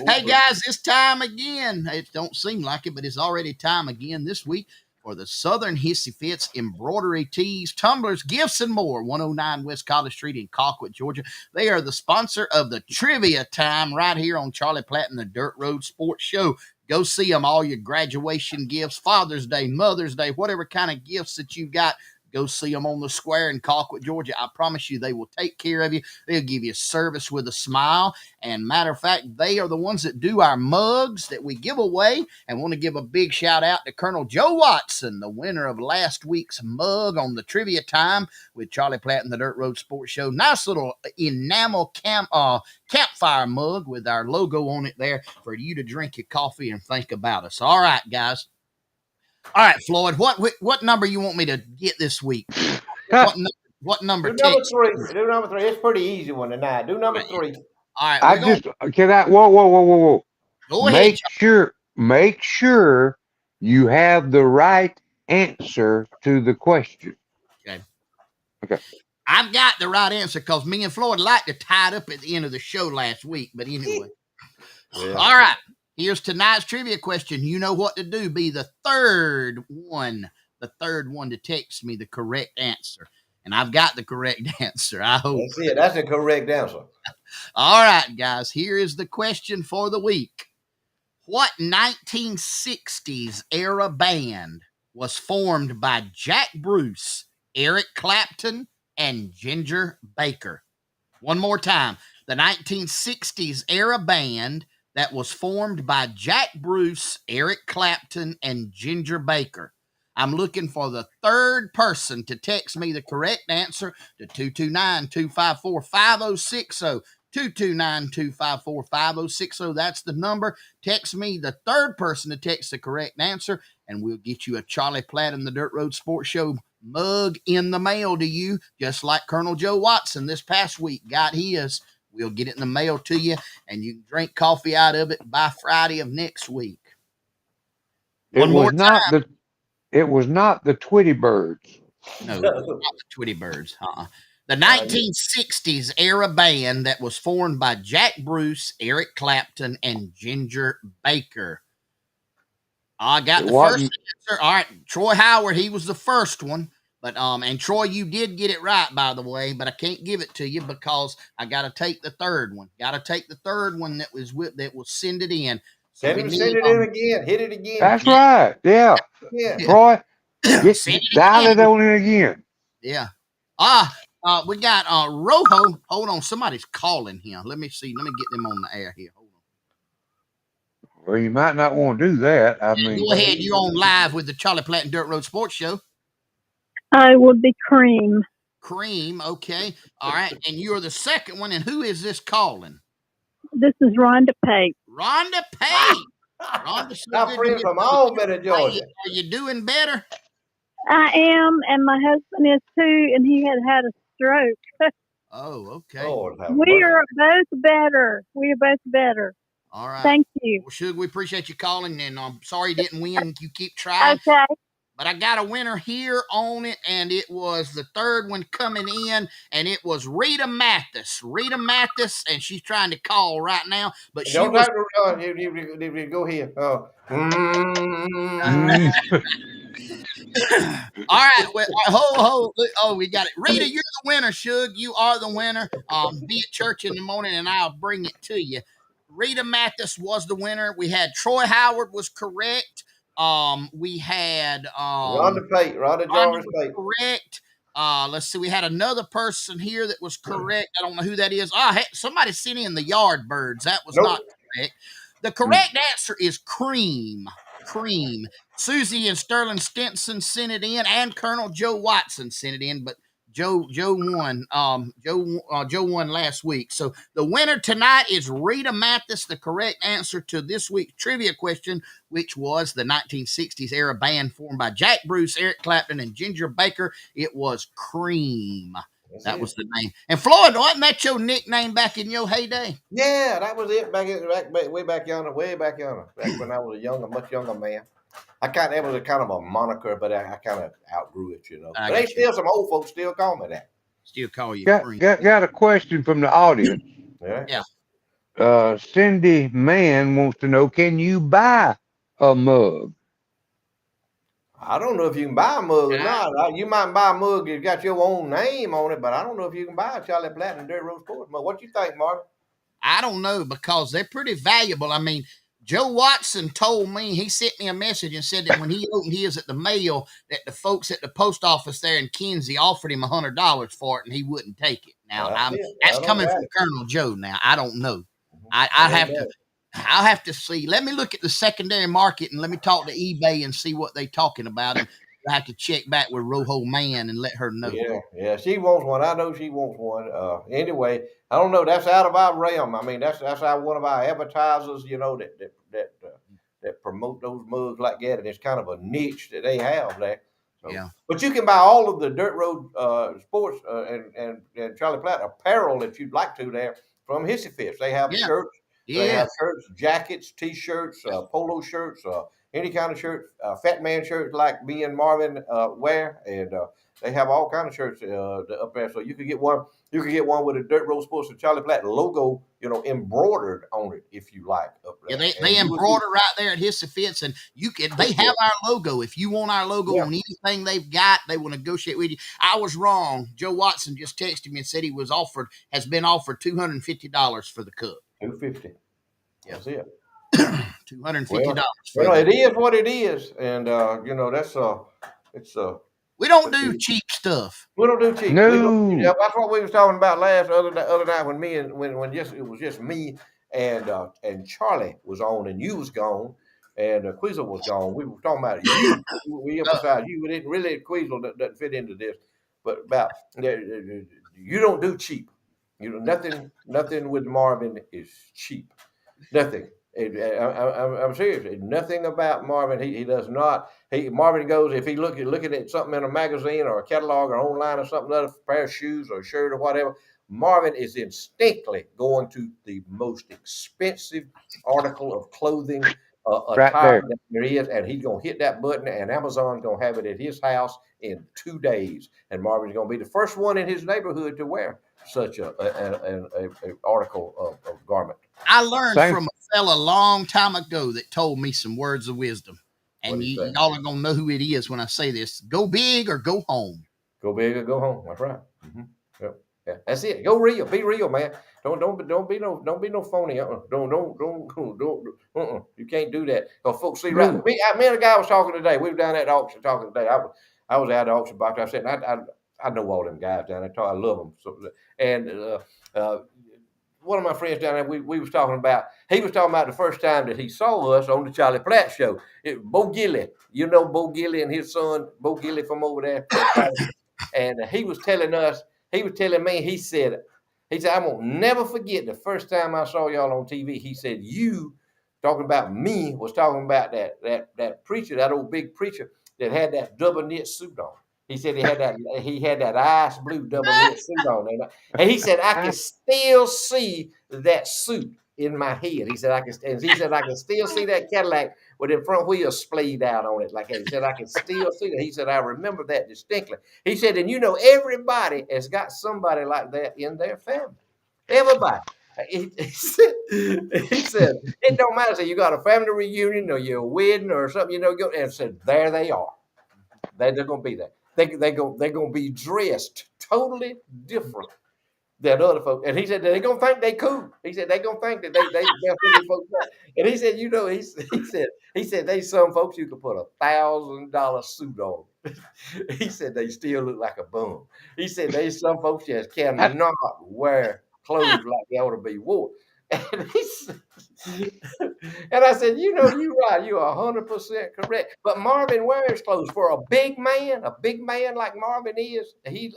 Hey, but- guys, it's time again. It don't seem like it, but it's already time again this week for the Southern Hissy Fits embroidery tees, tumblers, gifts, and more. 109 West College Street in Colquitt, Georgia. They are the sponsor of the trivia time right here on Charlie Platt and the Dirt Road Sports Show. Go see them, all your graduation gifts, Father's Day, Mother's Day, whatever kind of gifts that you got. Go see them on the square in Colquitt, Georgia. I promise you they will take care of you. They'll give you service with a smile. And matter of fact, they are the ones that do our mugs that we give away. And want to give a big shout out to Colonel Joe Watson, the winner of last week's mug on the trivia time with Charlie Platt and the Dirt Road Sports Show. Nice little enamel campfire mug with our logo on it there for you to drink your coffee and think about us. All right, guys. All right, Floyd, what number you want me to get this week? What number? Do number text? 3. Do number 3. It's a pretty easy one tonight. Do number 3. All right, I we're going just can I whoa. go ahead. Make sure you have the right answer to the question. Okay. I've got the right answer because me and Floyd like to tie it up at the end of the show last week. But anyway, Yeah. all right. Here's tonight's trivia question. You know what to do. Be the third one to text me the correct answer. And I've got the correct answer. I hope. That's it. That's the correct answer. All right, guys. Here is the question for the week. What 1960s era band was formed by Jack Bruce, Eric Clapton, and Ginger Baker? One more time. The 1960s era band that was formed by Jack Bruce, Eric Clapton, and Ginger Baker. I'm looking for the third person to text me the correct answer to 229-254-5060. 229-254-5060. That's the number. Text me the third person to text the correct answer, and we'll get you a Charlie Platt and the Dirt Road Sports Show mug in the mail to you, just like Colonel Joe Watson this past week got his. We'll get it in the mail to you, and you can drink coffee out of it by Friday of next week. It was not the Tweety Birds. No, not the Tweety Birds. The 1960s era band that was formed by Jack Bruce, Eric Clapton, and Ginger Baker. I got the first answer. All right, Troy Howard, he was the first one. But and Troy, you did get it right, by the way, but I can't give it to you because I gotta take the third one. Gotta take the third one that will send it in. So Send it in again. Hit it again. That's right. Yeah. Yeah. Troy, Send it dial again. it on in again. Yeah. We got Rojo. Hold on, somebody's calling here. Let me see. Let me get them on the air here. Hold on. Well, you might not want to do that. I mean, Go ahead. You're on live with the Charlie Platt and Dirt Road Sports Show. I would be Cream. Cream. Okay. All right. And you're the second one. And who is this calling? This is Rhonda Pate. Rhonda Pate. Rhonda, so Our good friend to from meet you. Albany, Georgia. Are you doing better? I am, and my husband is too, and he had a stroke. Oh, okay. Lord have We mercy. are both better. We are both better. All right. Thank you. Well, Suge, we appreciate you calling, and I'm sorry you didn't win. You keep trying. Okay. but I got a winner here on it, and it was the third one coming in, and it was Rita Mathis. Rita Mathis, and she's trying to call right now, but she Don't was. talk to you go here. Mm. All right, well, oh, we got it. Rita, you're the winner, Shug. You are the winner. Be at church in the morning, and I'll bring it to you. Rita Mathis was the winner. We had Troy Howard was correct. We had Rhonda Rhonda Jarvis was Pate. correct. Let's see. We had another person here that was correct. I don't know who that is. Hey, somebody sent in the Yardbirds. That was not Nope. correct. The correct answer is cream. Cream. Susie and Sterling Stinson sent it in, and Colonel Joe Watson sent it in, but Joe won. Joe won last week. So the winner tonight is Rita Mathis. The correct answer to this week's trivia question, which was the 1960s era band formed by Jack Bruce, Eric Clapton, and Ginger Baker. It was Cream. That was the name. And Floyd, wasn't that your nickname back in your heyday? Yeah, that was it way back yonder, back when I was a much younger man. That was a kind of a moniker, but I kind of outgrew it, you know. But they still, some old folks still call me that. Still call you Cream. Got a question from the audience. Yeah. Cindy Mann wants to know, can you buy a mug? I don't know if you can buy a mug or not. You might buy a mug that's got your own name on it, but I don't know if you can buy a Charlie Platt and Dirt Road Sports mug. What you think, Marvin? I don't know, because they're pretty valuable. I mean, Joe Watson told me, he sent me a message and said that when he opened his at the mail, that the folks at the post office there in Kinsey offered him $100 for it, and he wouldn't take it. Now, that's coming from Colonel Joe. Now, I don't know. I'll have to see. Let me look at the secondary market, and let me talk to eBay and see what they're talking about. And I have to check back with Rojo Man and let her know. Yeah, she wants one. I know she wants one. Anyway, I don't know. That's out of our realm. I mean, that's one of our advertisers, you know, that promote those mugs like that, and it's kind of a niche that they have there. So, yeah. But you can buy all of the Dirt Road Sports and Charlie Platt apparel that you'd like to there from Hissy Fits. They have shirts. They have shirts, jackets, T-shirts, polo shirts, any kind of shirt, fat man shirts like me and Marvin wear, and they have all kind of shirts up there. So you could get one. You could get one with a Dirt Road Sports and Charlie Platt logo, you know, embroidered on it if you like. Up there. Yeah, they embroider right there at Hissy Fits, and you can. They have our logo. If you want our logo on anything they've got, they will negotiate with you. I was wrong. Joe Watson just texted me and said has been offered $250 for the cup. $250. Yeah. That's it. $250. Well, it is what it is, and you know it's we don't do cheap stuff. We don't do cheap. No. That's what we was talking about other night when it was just me and Charlie was on and you was gone and Queasel was gone. We were talking about you. We emphasized you. We didn't really. Queasel doesn't fit into this, but about you don't do cheap. You know, nothing with Marvin is cheap. Nothing. I'm serious. Nothing about Marvin. He does not. Marvin goes if he looking at something in a magazine or a catalog or online or something, another pair of shoes or a shirt or whatever. Marvin is instinctively going to the most expensive article of clothing attire that there is, and he's gonna hit that button, and Amazon's gonna have it at his house in 2 days. And Marvin's gonna be the first one in his neighborhood to wear such an article of garment. I learned from a fella a long time ago that told me some words of wisdom. And y'all are going to know who it is when I say this. Go big or go home. Go big or go home. That's right. Mm-hmm. Yep. Yeah, that's it. Go real. Be real, man. Don't be no phony. Don't. You can't do that. Because folks see right. Me and a guy was talking today. We were down at the auction talking today. I was at the auction box. I said, I know all them guys down there. I love them. So, and one of my friends down there, we was talking about. He was talking about the first time that he saw us on the Charlie Platt show. Bo Gilly, you know Bo Gilly and his son, Bo Gilly from over there, and he was telling us. He was telling me. He said, I won't never forget the first time I saw y'all on TV. He said, you talking about me was talking about that preacher, that old big preacher that had that double knit suit on. He said he had that ice blue double knit suit on, and he said I can still see that suit in my head. He said I can still see that Cadillac with the front wheels splayed out on it like that. He said I can still see that. He said I remember that distinctly. He said, and everybody has got somebody like that in their family. Everybody. He said it don't matter. So you got a family reunion or you're a wedding or something, and said there they are. They're gonna be there. They're gonna be dressed totally different than other folks. And he said they're gonna think they cool. He said they're gonna think that these folks up. And he said, he said they some folks you could put $1,000 suit on. He said they still look like a bum. He said they some folks just cannot wear clothes like they ought to be wore. And he said, and I said, you're right. You're 100% correct. But Marvin wears clothes for a big man like Marvin is. He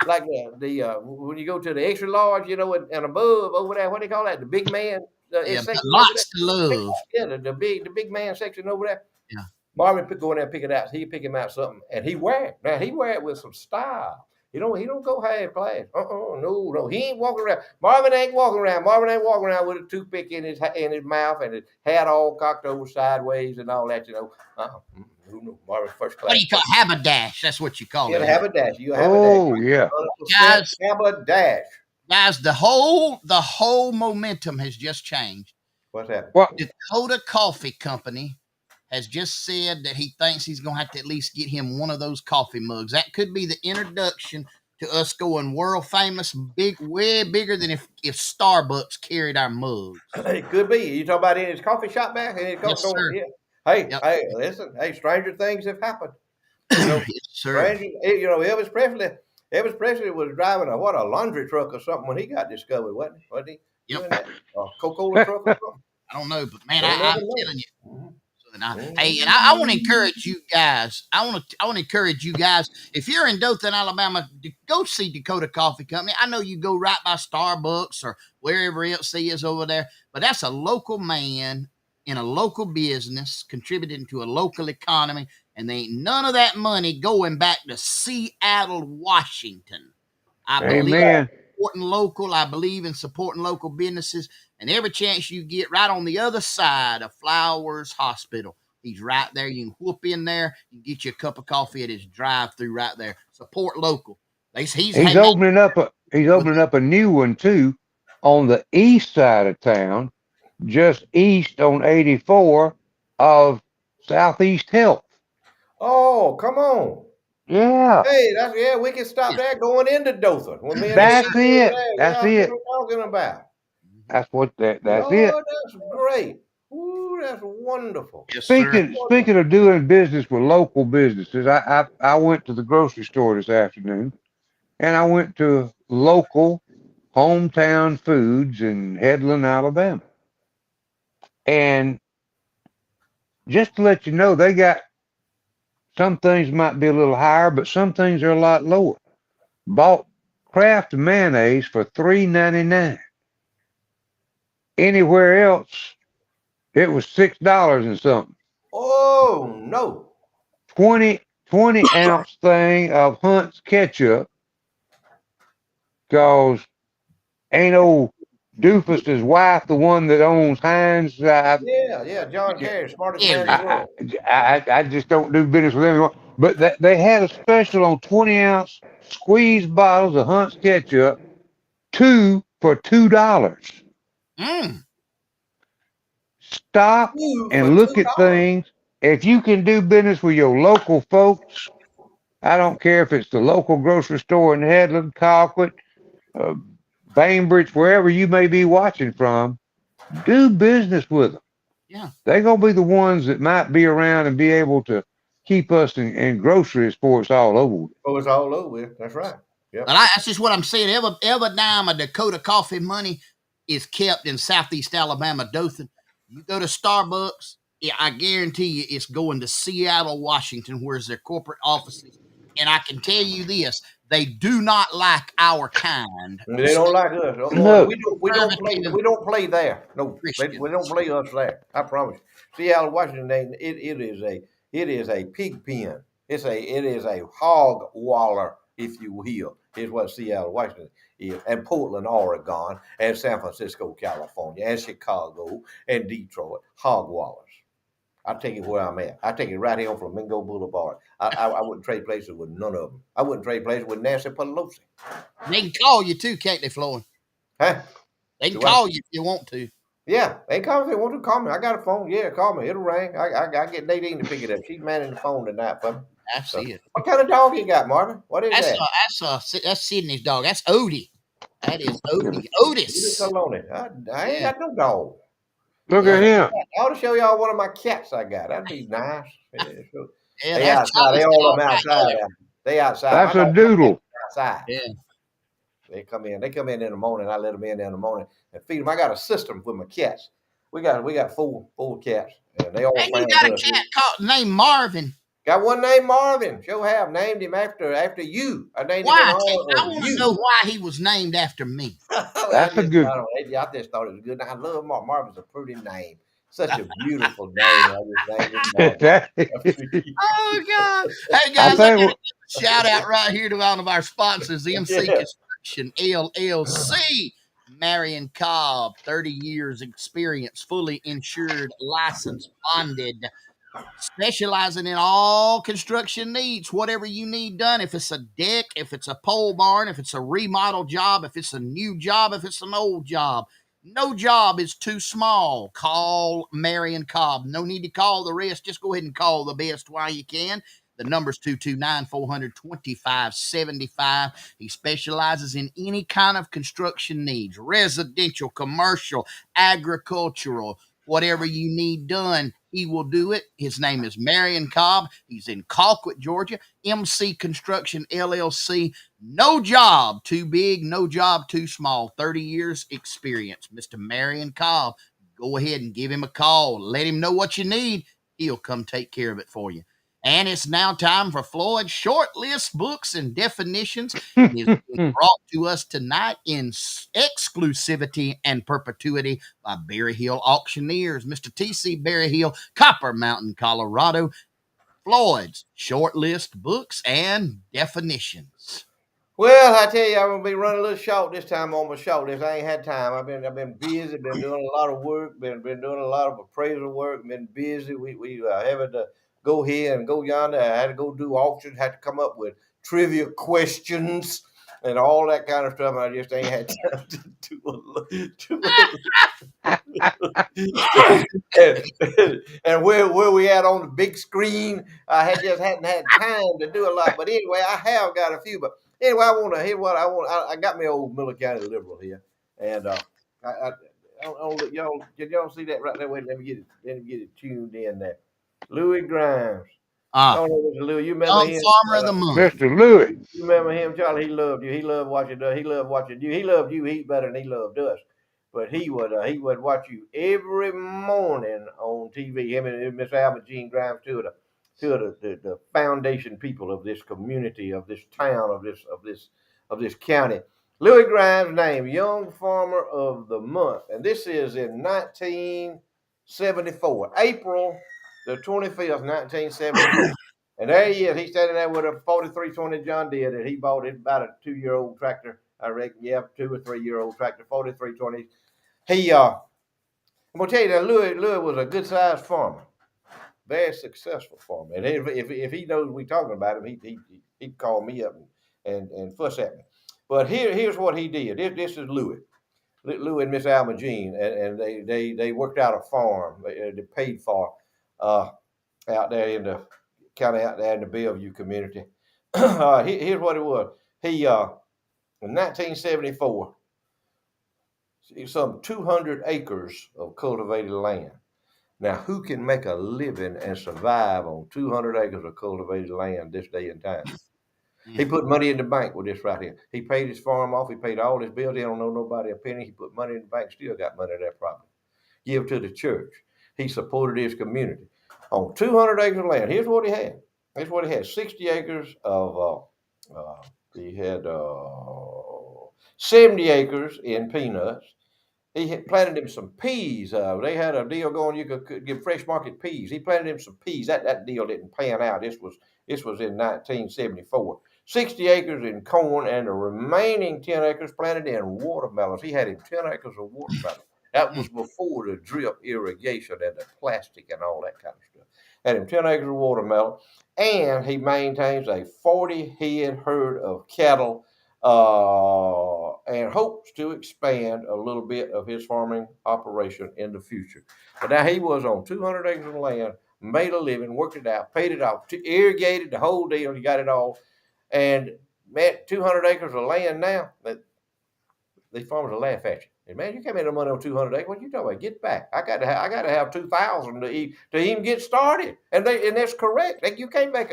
like when you go to the extra large, and above over there, what do they call that? The big man section over lots to love. there. Yeah, the big man section over there. Yeah. Marvin go in there and pick it out. He pick him out something, and he wear it. Now he wear it with some style. He don't go half class. No. He ain't walking around. Marvin ain't walking around with a toothpick in his mouth and his hat all cocked over sideways and all that. No, Marvin first class. What do you call haberdasher? That's what you call it. Haberdasher. You have Oh, yeah. Guys, haberdasher. Guys, the whole momentum has just changed. What's that? What? Dakota Coffee Company has just said that he thinks he's going to have to at least get him one of those coffee mugs. That could be the introduction to us going world famous, way bigger than if Starbucks carried our mugs. It could be. You talking about in his coffee shop back? Yes, sir. Yeah. Hey, listen. Hey, stranger things have happened. Yes, sir. Elvis Presley was driving a laundry truck or something when he got discovered, wasn't he? Yep. Doing that? A Coca-Cola truck or something? I don't know, but man, I'm telling you. I want to encourage you guys. I want to encourage you guys. If you're in Dothan, Alabama, go see Dakota Coffee Company. I know you go right by Starbucks or wherever else he is over there, but that's a local man in a local business contributing to a local economy, and there ain't none of that money going back to Seattle, Washington. I believe in supporting local. I believe in supporting local businesses. And every chance you get right on the other side of Flowers Hospital, he's right there. You can whoop in there. You can get you a cup of coffee at his drive-through right there. Support local. He's opening up a new one too on the east side of town, just east on 84 of Southeast Health. Oh, come on. Yeah. Hey, we can stop there going into Dothan. That's it. That's it. What we're talking about. That's it. That's great. Ooh, that's wonderful. Yes, Speaking of doing business with local businesses, I went to the grocery store this afternoon, and I went to local hometown foods in Headland, Alabama. And just to let you know, they got some things might be a little higher, but some things are a lot lower. Bought Kraft mayonnaise for $3.99. Anywhere else, it was $6 and something. Oh no! 20 ounce thing of Hunt's ketchup, cause ain't old Doofus's wife the one that owns Heinz? Yeah, John Kerry, smartest man in the world. I just don't do business with anyone. But they had a special on 20 ounce squeezed bottles of Hunt's ketchup, 2 for $2. Stop and look at things. If you can do business with your local folks, I don't care if it's the local grocery store in Headland, Colquitt, Bainbridge, wherever you may be watching from, do business with them. Yeah. They're going to be the ones that might be around and be able to keep us in groceries for us all over with. Oh, it's all over with. That's right. Yep. But that's just what I'm saying. Every dime of Dakota Coffee money is kept in Southeast Alabama, Dothan. You go to Starbucks, I guarantee you it's going to Seattle, Washington, where's their corporate offices. And I can tell you this, they do not like our kind. They don't like us. No. We don't play there. No, we don't play us there. I promise you. Seattle, Washington, it is a pig pen. It is a hog waller, if you will. Here's what Seattle, Washington is, and Portland, Oregon, and San Francisco, California, and Chicago, and Detroit. Hogwallers. I take it where I'm at. I take it right here on Flamingo Boulevard. I wouldn't trade places with none of them. I wouldn't trade places with Nancy Pelosi. They can call you too, can't they, Floyd? Huh? They can call you if you want to. Yeah, they call me if they want to call me. I got a phone. Yeah, call me. It'll ring. I get Nadine to pick it up. She's manning the phone tonight for me. I see it. What kind of dog you got, Marvin? What is that? That's Sydney's dog. That's Odie. That is Odie. Otis. I ain't got no dog. Look at him. I ought to show y'all one of my cats I got. That'd be nice. Yeah, They outside. They all them outside. They outside. That's a doodle. Outside. Yeah. They come in. They come in the morning. I let them in the morning and feed them. I got a system with my cats. We got four cats, and they all. And you got a cat named Marvin. Got one named Marvin. Sure have named him after you. I named him. Why? I want to know why he was named after me. That's a good. I just thought it was good. I love Marvin. Marvin's a pretty name. Such a beautiful name. I just named him. Oh God! Hey guys, I got a shout out right here to one of our sponsors, MC Construction LLC. Marion Cobb, 30 years experience, fully insured, licensed, bonded, specializing in all construction needs, whatever you need done. If it's a deck, if it's a pole barn, if it's a remodel job, if it's a new job, if it's an old job, no job is too small. Call Marion Cobb. No need to call the rest. Just go ahead and call the best while you can. The number's 229-400-2575. He specializes in any kind of construction needs, residential, commercial, agricultural, whatever you need done, he will do it. His name is Marion Cobb. He's in Colquitt, Georgia. MC Construction LLC. No job too big, no job too small. 30 years experience. Mr. Marion Cobb. Go ahead and give him a call. Let him know what you need. He'll come take care of it for you. And it's now time for Floyd's short list books and definitions. It is being brought to us tonight in exclusivity and perpetuity by Berry Hill Auctioneers. Mr. T.C. Berry Hill, Copper Mountain, Colorado. Floyd's short list books and definitions. Well, I tell you, I'm gonna be running a little short this time on my short list. I ain't had time. I've been busy. Been doing a lot of work. Been doing a lot of appraisal work. Been busy. We having to go here and go yonder. I had to go do auctions. Had to come up with trivia questions and all that kind of stuff. And I just ain't had time to do and where we at on the big screen, I just hadn't had time to do a lot. But anyway, I have got a few. But anyway, I want to hear what I want. I got me old Miller County Liberal here, and I don't y'all. Can y'all see that right there? Wait, let me get it tuned in there. Louis Grimes. Oh, no, Louis, you remember him? Farmer of the Month. Mr. Louis. You remember him, Charlie? He loved you. He loved watching you. He loved you. He's better than he loved us. But he would watch you every morning on TV. Him and Miss Alma Jean Grimes, two of the foundation people of this community, of this town, of this county. Louis Grimes' name, Young Farmer of the Month, and this is in 1974, April the 25th, 1974. And there he is. He's standing there with a 4320 John Deere that he bought. It's about a 2-year-old tractor, I reckon. Yeah, 2 or 3-year-old tractor, 4320. I'm gonna tell you that Louis was a good-sized farmer, very successful farmer. And if he knows we talking about him, he'd call me up and fuss at me. But here's what he did. This is Louis and Miss Alma Jean, and they worked out a farm they paid for out there in the county, out there in the Bellevue community. Here's what it was. He in 1974, some 200 acres of cultivated land. Now, who can make a living and survive on 200 acres of cultivated land this day and time? He put money in the bank with this right here. He paid his farm off. He paid all his bills. He don't owe nobody a penny. He put money in the bank, still got money of that property. Give to the church. He supported his community. On 200 acres of land, here's what he had. 60 acres of, he had 70 acres in peanuts. He had planted him some peas. They had a deal going, you could give fresh market peas. He planted him some peas. That deal didn't pan out. This was in 1974. 60 acres in corn, and the remaining 10 acres planted in watermelons. He had him 10 acres of watermelon. That was before the drip irrigation and the plastic and all that kind of stuff. Had him 10 acres of watermelon, and he maintains a 40-head herd of cattle, and hopes to expand a little bit of his farming operation in the future. But now he was on 200 acres of land, made a living, worked it out, paid it off, irrigated the whole deal. He got it all. And man, 200 acres of land now, these farmers will laugh at you. And man, you can't make no money on 200 acres. What you talking about? Get back. I got to have 2,000 to even get started. And that's correct. Like, you can't make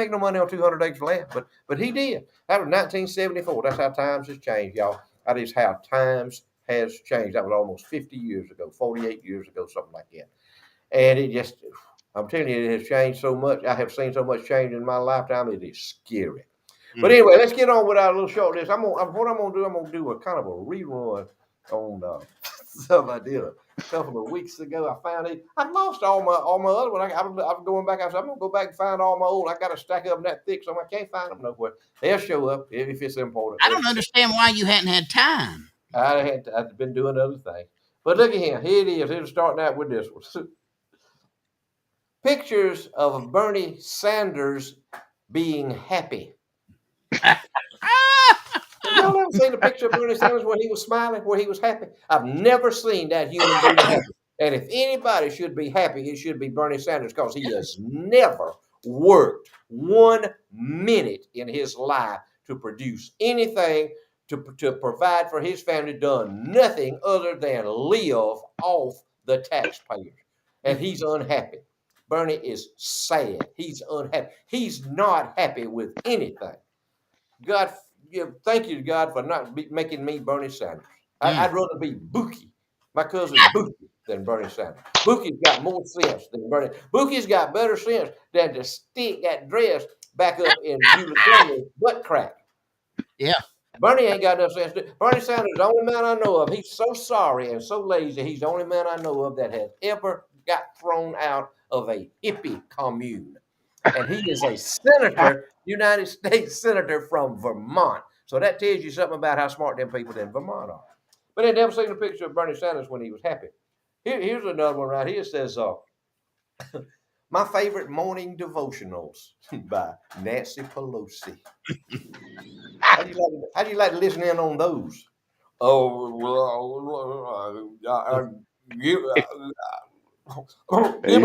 no money on 200 acres of land. But he did. That was 1974. That's how times has changed, y'all. That is how times has changed. That was almost 50 years ago, 48 years ago, something like that. And it just, I'm telling you, it has changed so much. I have seen so much change in my lifetime. It is scary. But anyway, let's get on with our little short list. I'm gonna do a kind of a rerun on stuff I did a couple of weeks ago. I found it. I lost all my other one. I'm going back. I said, I'm gonna go back and find all my old. I got to stack up that thick, so I can't find them nowhere. They'll show up if it's important. I don't understand why you hadn't had time. I've been doing other things. But look at him. Here it is. Here's starting out with this one. Pictures of Bernie Sanders being happy. Y'all ever seen a picture of Bernie Sanders where he was smiling, where he was happy? I've never seen that human being happy. And if anybody should be happy, it should be Bernie Sanders, because he has never worked 1 minute in his life to produce anything to provide for his family, done nothing other than live off the taxpayers. And he's unhappy. Bernie is sad. He's unhappy. He's not happy with anything. God, thank you to God for not making me Bernie Sanders. I'd rather be Bookie, my cousin Bookie, than Bernie Sanders. Bookie's got more sense than Bernie. Bookie's got better sense than to stick that dress back up in Julie Clooney's butt crack. Yeah. Bernie ain't got enough sense. Bernie Sanders is the only man I know of. He's so sorry and so lazy. He's the only man I know of that has ever got thrown out of a hippie commune. And he is a senator, United States senator from Vermont. So that tells you something about how smart them people in Vermont are. But they've never seen a picture of Bernie Sanders when he was happy. Here's another one right here. It says, my favorite morning devotionals by Nancy Pelosi. How do you like to listen in on those? Oh, well, give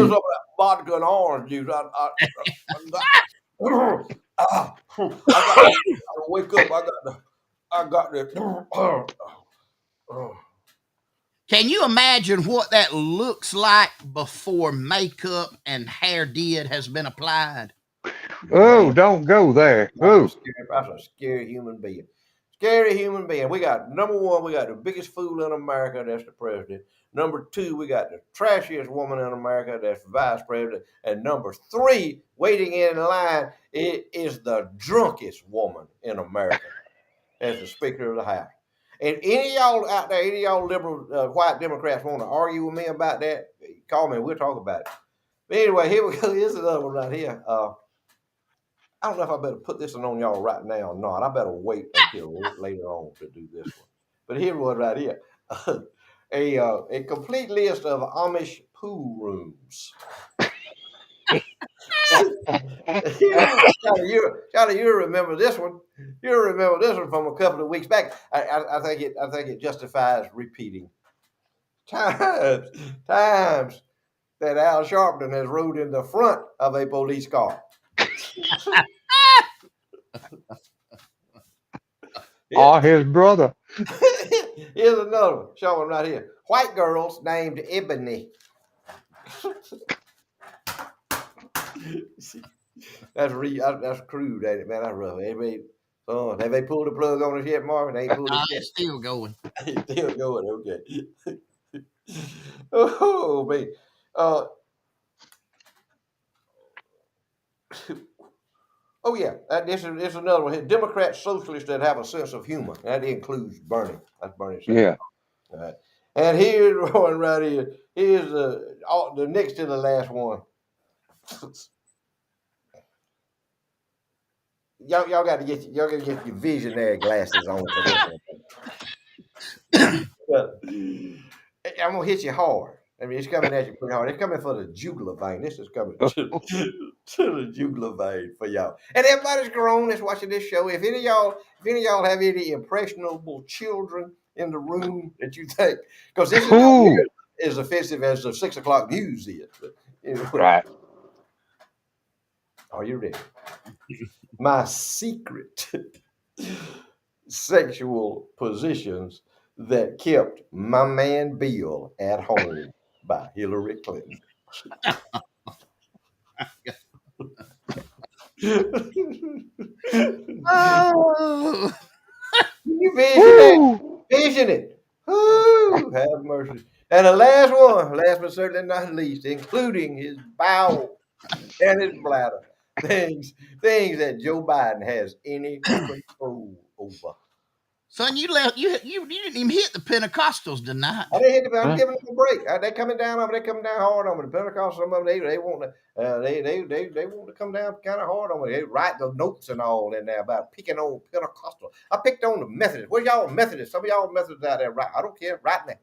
us up that vodka and orange juice. I gotta wake up. I got this. Can you imagine what that looks like before makeup and hair did has been applied? Oh, don't go there. That's a scary human being. Scary human being. We got number one, we got the biggest fool in America, that's the president. Number two, we got the trashiest woman in America, that's the vice president. And number three, waiting in line, it is the drunkest woman in America as the Speaker of the House. And any of y'all out there, any of y'all liberal white Democrats want to argue with me about that, call me and we'll talk about it. But anyway, here we go. Here's another one right here. I don't know if I better put this one on y'all right now or not. I better wait until later on to do this one. But here's one right here. A complete list of Amish pool rooms. Charlie, you remember this one. You remember this one from a couple of weeks back. I think it justifies repeating. Times that Al Sharpton has rode in the front of a police car. Or his brother. Here's another one. Show one right here. White girls named Ebony. That's crude, ain't it, man? That's rough. Have they pulled the plug on us yet, Marvin? They ain't pulled it yet. It's still going. It's still going. Okay. Oh man. Oh yeah. This is another one here. Democrats, socialists that have a sense of humor. That includes Bernie. That's Bernie Sanders. Yeah. All right. And here's one right here. Here's the next to the last one. y'all got to get your visionary glasses on for this one. But I'm gonna hit you hard. I mean, it's coming at you pretty hard. It's coming for the jugular vein. This is coming to the jugular vein for y'all. And everybody's grown that's watching this show. If any of y'all have any impressionable children in the room that you think, because this is not near as offensive as the 6 o'clock news is. But, Right. Are you ready? My secret sexual positions that kept my man Bill at home by Hillary Clinton. Oh, You vision it. Ooh, have mercy. And the last one, last but certainly not least, including his bowel and his bladder, things that Joe Biden has any control over. son, you left. You didn't even hit the Pentecostals tonight. I didn't hit the. I'm giving them a break. They coming down over. They coming down hard on me. The Pentecostals, some of them they want to. They want to come down kind of hard on me. They write the notes and all in there about picking on Pentecostal. I picked on the Methodists. Where y'all Methodists? Some of y'all Methodists out there, right? I don't care. Right now.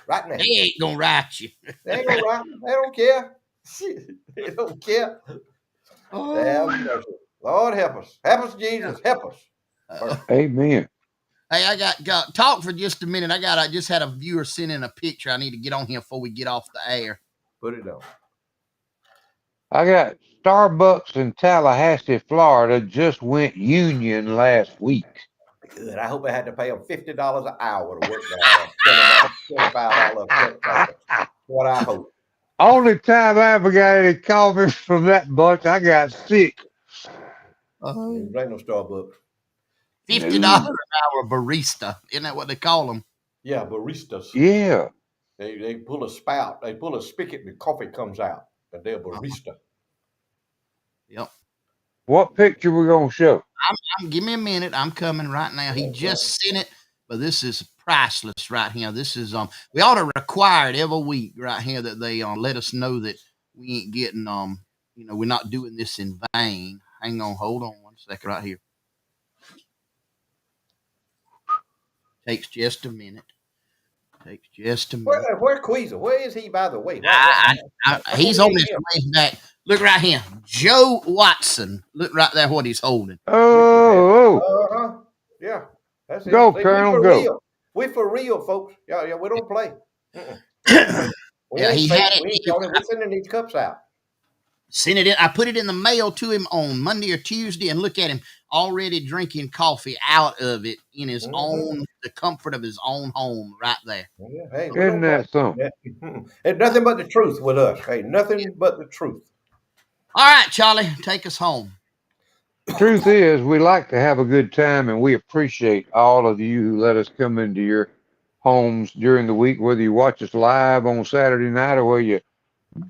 Right now. They ain't gonna write you. They ain't gonna write. They don't care. They don't care. Oh. Lord help us. Help us, Jesus. Help us. Amen. Hey, I got talk for just a minute. I just had a viewer send in a picture. I need to get on here before we get off the air. Put it on. I got Starbucks in Tallahassee, Florida, just went union last week. Good. I hope I had to pay them $50 an hour to work there. $25 what I hope. Only time I ever got any coffee from that bunch, I got sick. There ain't no Starbucks. $50 an hour barista. Isn't that what they call them? Yeah, baristas. Yeah. They pull a spout. They pull a spigot and the coffee comes out. And they're a barista. Yep. What picture we gonna show? Give me a minute. I'm coming right now. He just sent it, but this is priceless right here. This is we ought to require it every week right here that they let us know that we ain't getting we're not doing this in vain. Hang on, hold on one second right here. Takes just a minute. Where's Queasel? Where is he, by the way? He's on his way back. Look right here. Joe Watson. Look right there what he's holding. Oh. Yeah. That's it. Go, Colonel, go. Real. We for real, folks. Yeah, we don't play. Yeah, he had it. We're sending these cups out. Sent it in. I put it in the mail to him on Monday or Tuesday, and look at him already drinking coffee out of it in his own, the comfort of his own home, right there. Yeah, hey, isn't that something? It's nothing but the truth with us. Hey, nothing but the truth. All right, Charlie, take us home. Truth is, we like to have a good time, and we appreciate all of you who let us come into your homes during the week, whether you watch us live on Saturday night or whether you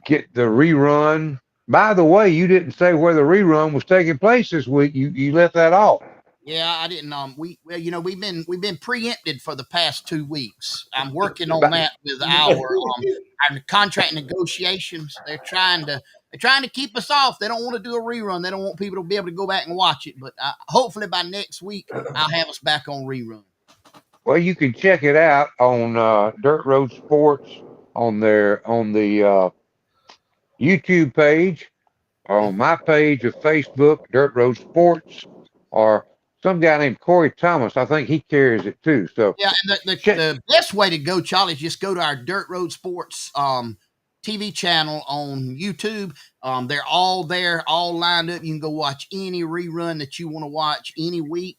get the rerun. By the way, you didn't say where the rerun was taking place this week. You left that off. Yeah, I didn't. We've been preempted for the past 2 weeks. I'm working on that with our contract negotiations. They're trying to keep us off. They don't want to do a rerun. They don't want people to be able to go back and watch it. But hopefully by next week, I'll have us back on rerun. Well, you can check it out on Dirt Road Sports on the YouTube page, or on my page of Facebook, Dirt Road Sports, or some guy named Corey Thomas. I think he carries it too. So yeah, and the best way to go, Charlie, is just go to our Dirt Road Sports TV channel on YouTube. They're all there, all lined up. You can go watch any rerun that you want to watch any week,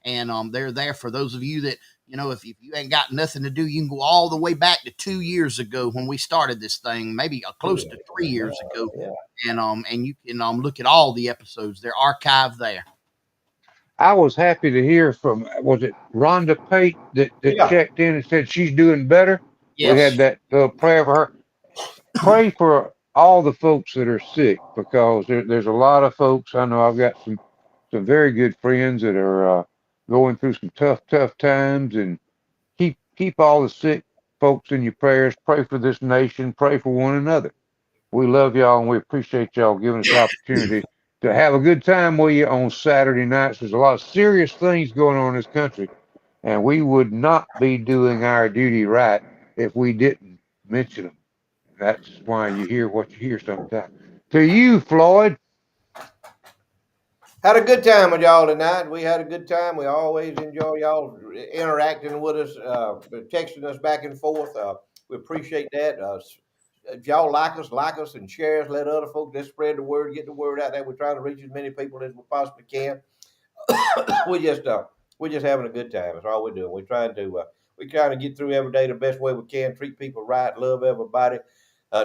and they're there for those of you that, if you ain't got nothing to do, you can go all the way back to 2 years ago when we started this thing, maybe close to 3 years ago. Yeah. And you can look at all the episodes. They're archived there. I was happy to hear from, was it Rhonda Pate that checked in and said she's doing better? Yes. We had that prayer for her. Pray for all the folks that are sick, because there's a lot of folks. I know I've got some very good friends that are going through some tough times, and keep all the sick folks in your prayers. Pray for this nation. Pray for one another. We love y'all, and we appreciate y'all giving us the opportunity to have a good time with you on Saturday nights. There's a lot of serious things going on in this country, and we would not be doing our duty right if we didn't mention them. That's why you hear what you hear sometimes. To you, Floyd. Had a good time with y'all tonight. We had a good time. We always enjoy y'all interacting with us, texting us back and forth. We appreciate that. If y'all like us and share us. Let other folks just spread the word, get the word out there. We're trying to reach as many people as we possibly can. we just we're just having a good time. That's all we're doing. We're trying to get through every day the best way we can. Treat people right, love everybody,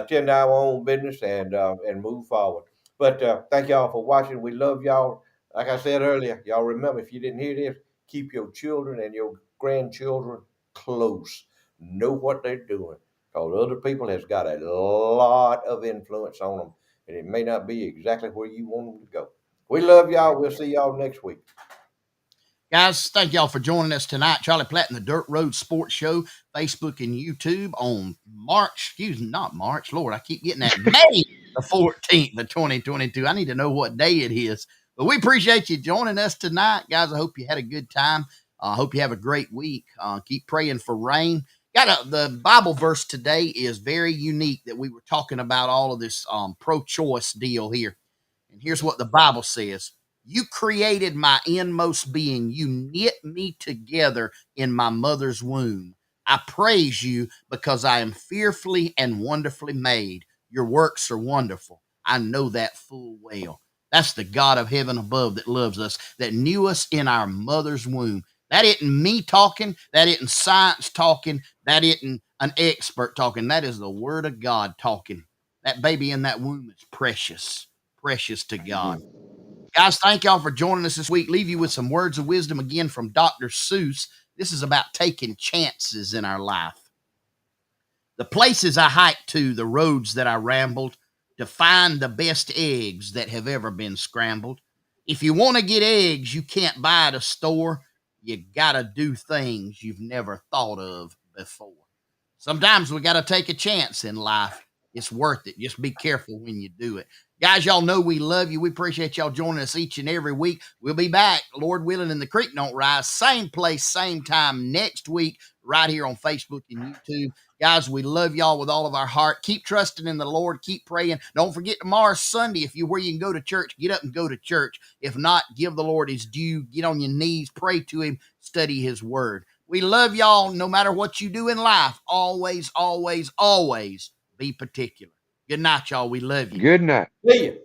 tend to our own business, and move forward. But thank y'all for watching. We love y'all. Like I said earlier, y'all remember, if you didn't hear this, keep your children and your grandchildren close. Know what they're doing, because other people has got a lot of influence on them, and it may not be exactly where you want them to go. We love y'all. We'll see y'all next week. Guys, thank y'all for joining us tonight. Charlie Platt and the Dirt Road Sports Show, Facebook and YouTube on not March, Lord, I keep getting that, May the 14th of 2022. I need to know what day it is. But we appreciate you joining us tonight. Guys, I hope you had a good time. I hope you have a great week. Keep praying for rain. The Bible verse today is very unique, that we were talking about all of this pro-choice deal here. And here's what the Bible says. You created my inmost being. You knit me together in my mother's womb. I praise you because I am fearfully and wonderfully made. Your works are wonderful. I know that full well. That's the God of heaven above that loves us, that knew us in our mother's womb. That isn't me talking. That isn't science talking. That isn't an expert talking. That is the word of God talking. That baby in that womb is precious, precious to God. Guys, thank y'all for joining us this week. Leave you with some words of wisdom again from Dr. Seuss. This is about taking chances in our life. The places I hiked to, the roads that I rambled to find the best eggs that have ever been scrambled. If you want to get eggs you can't buy at a store, you got to do things you've never thought of before. Sometimes we got to take a chance in life. It's worth it. Just be careful when you do it. Guys, y'all know we love you. We appreciate y'all joining us each and every week. We'll be back, Lord willing, and the creek don't rise. Same place, same time next week, right here on Facebook and YouTube. Guys, we love y'all with all of our heart. Keep trusting in the Lord. Keep praying. Don't forget tomorrow's Sunday. If you're where you can go to church, get up and go to church. If not, give the Lord his due. Get on your knees. Pray to him. Study his word. We love y'all no matter what you do in life. Always, always, always be particular. Good night, y'all. We love you. Good night. See you.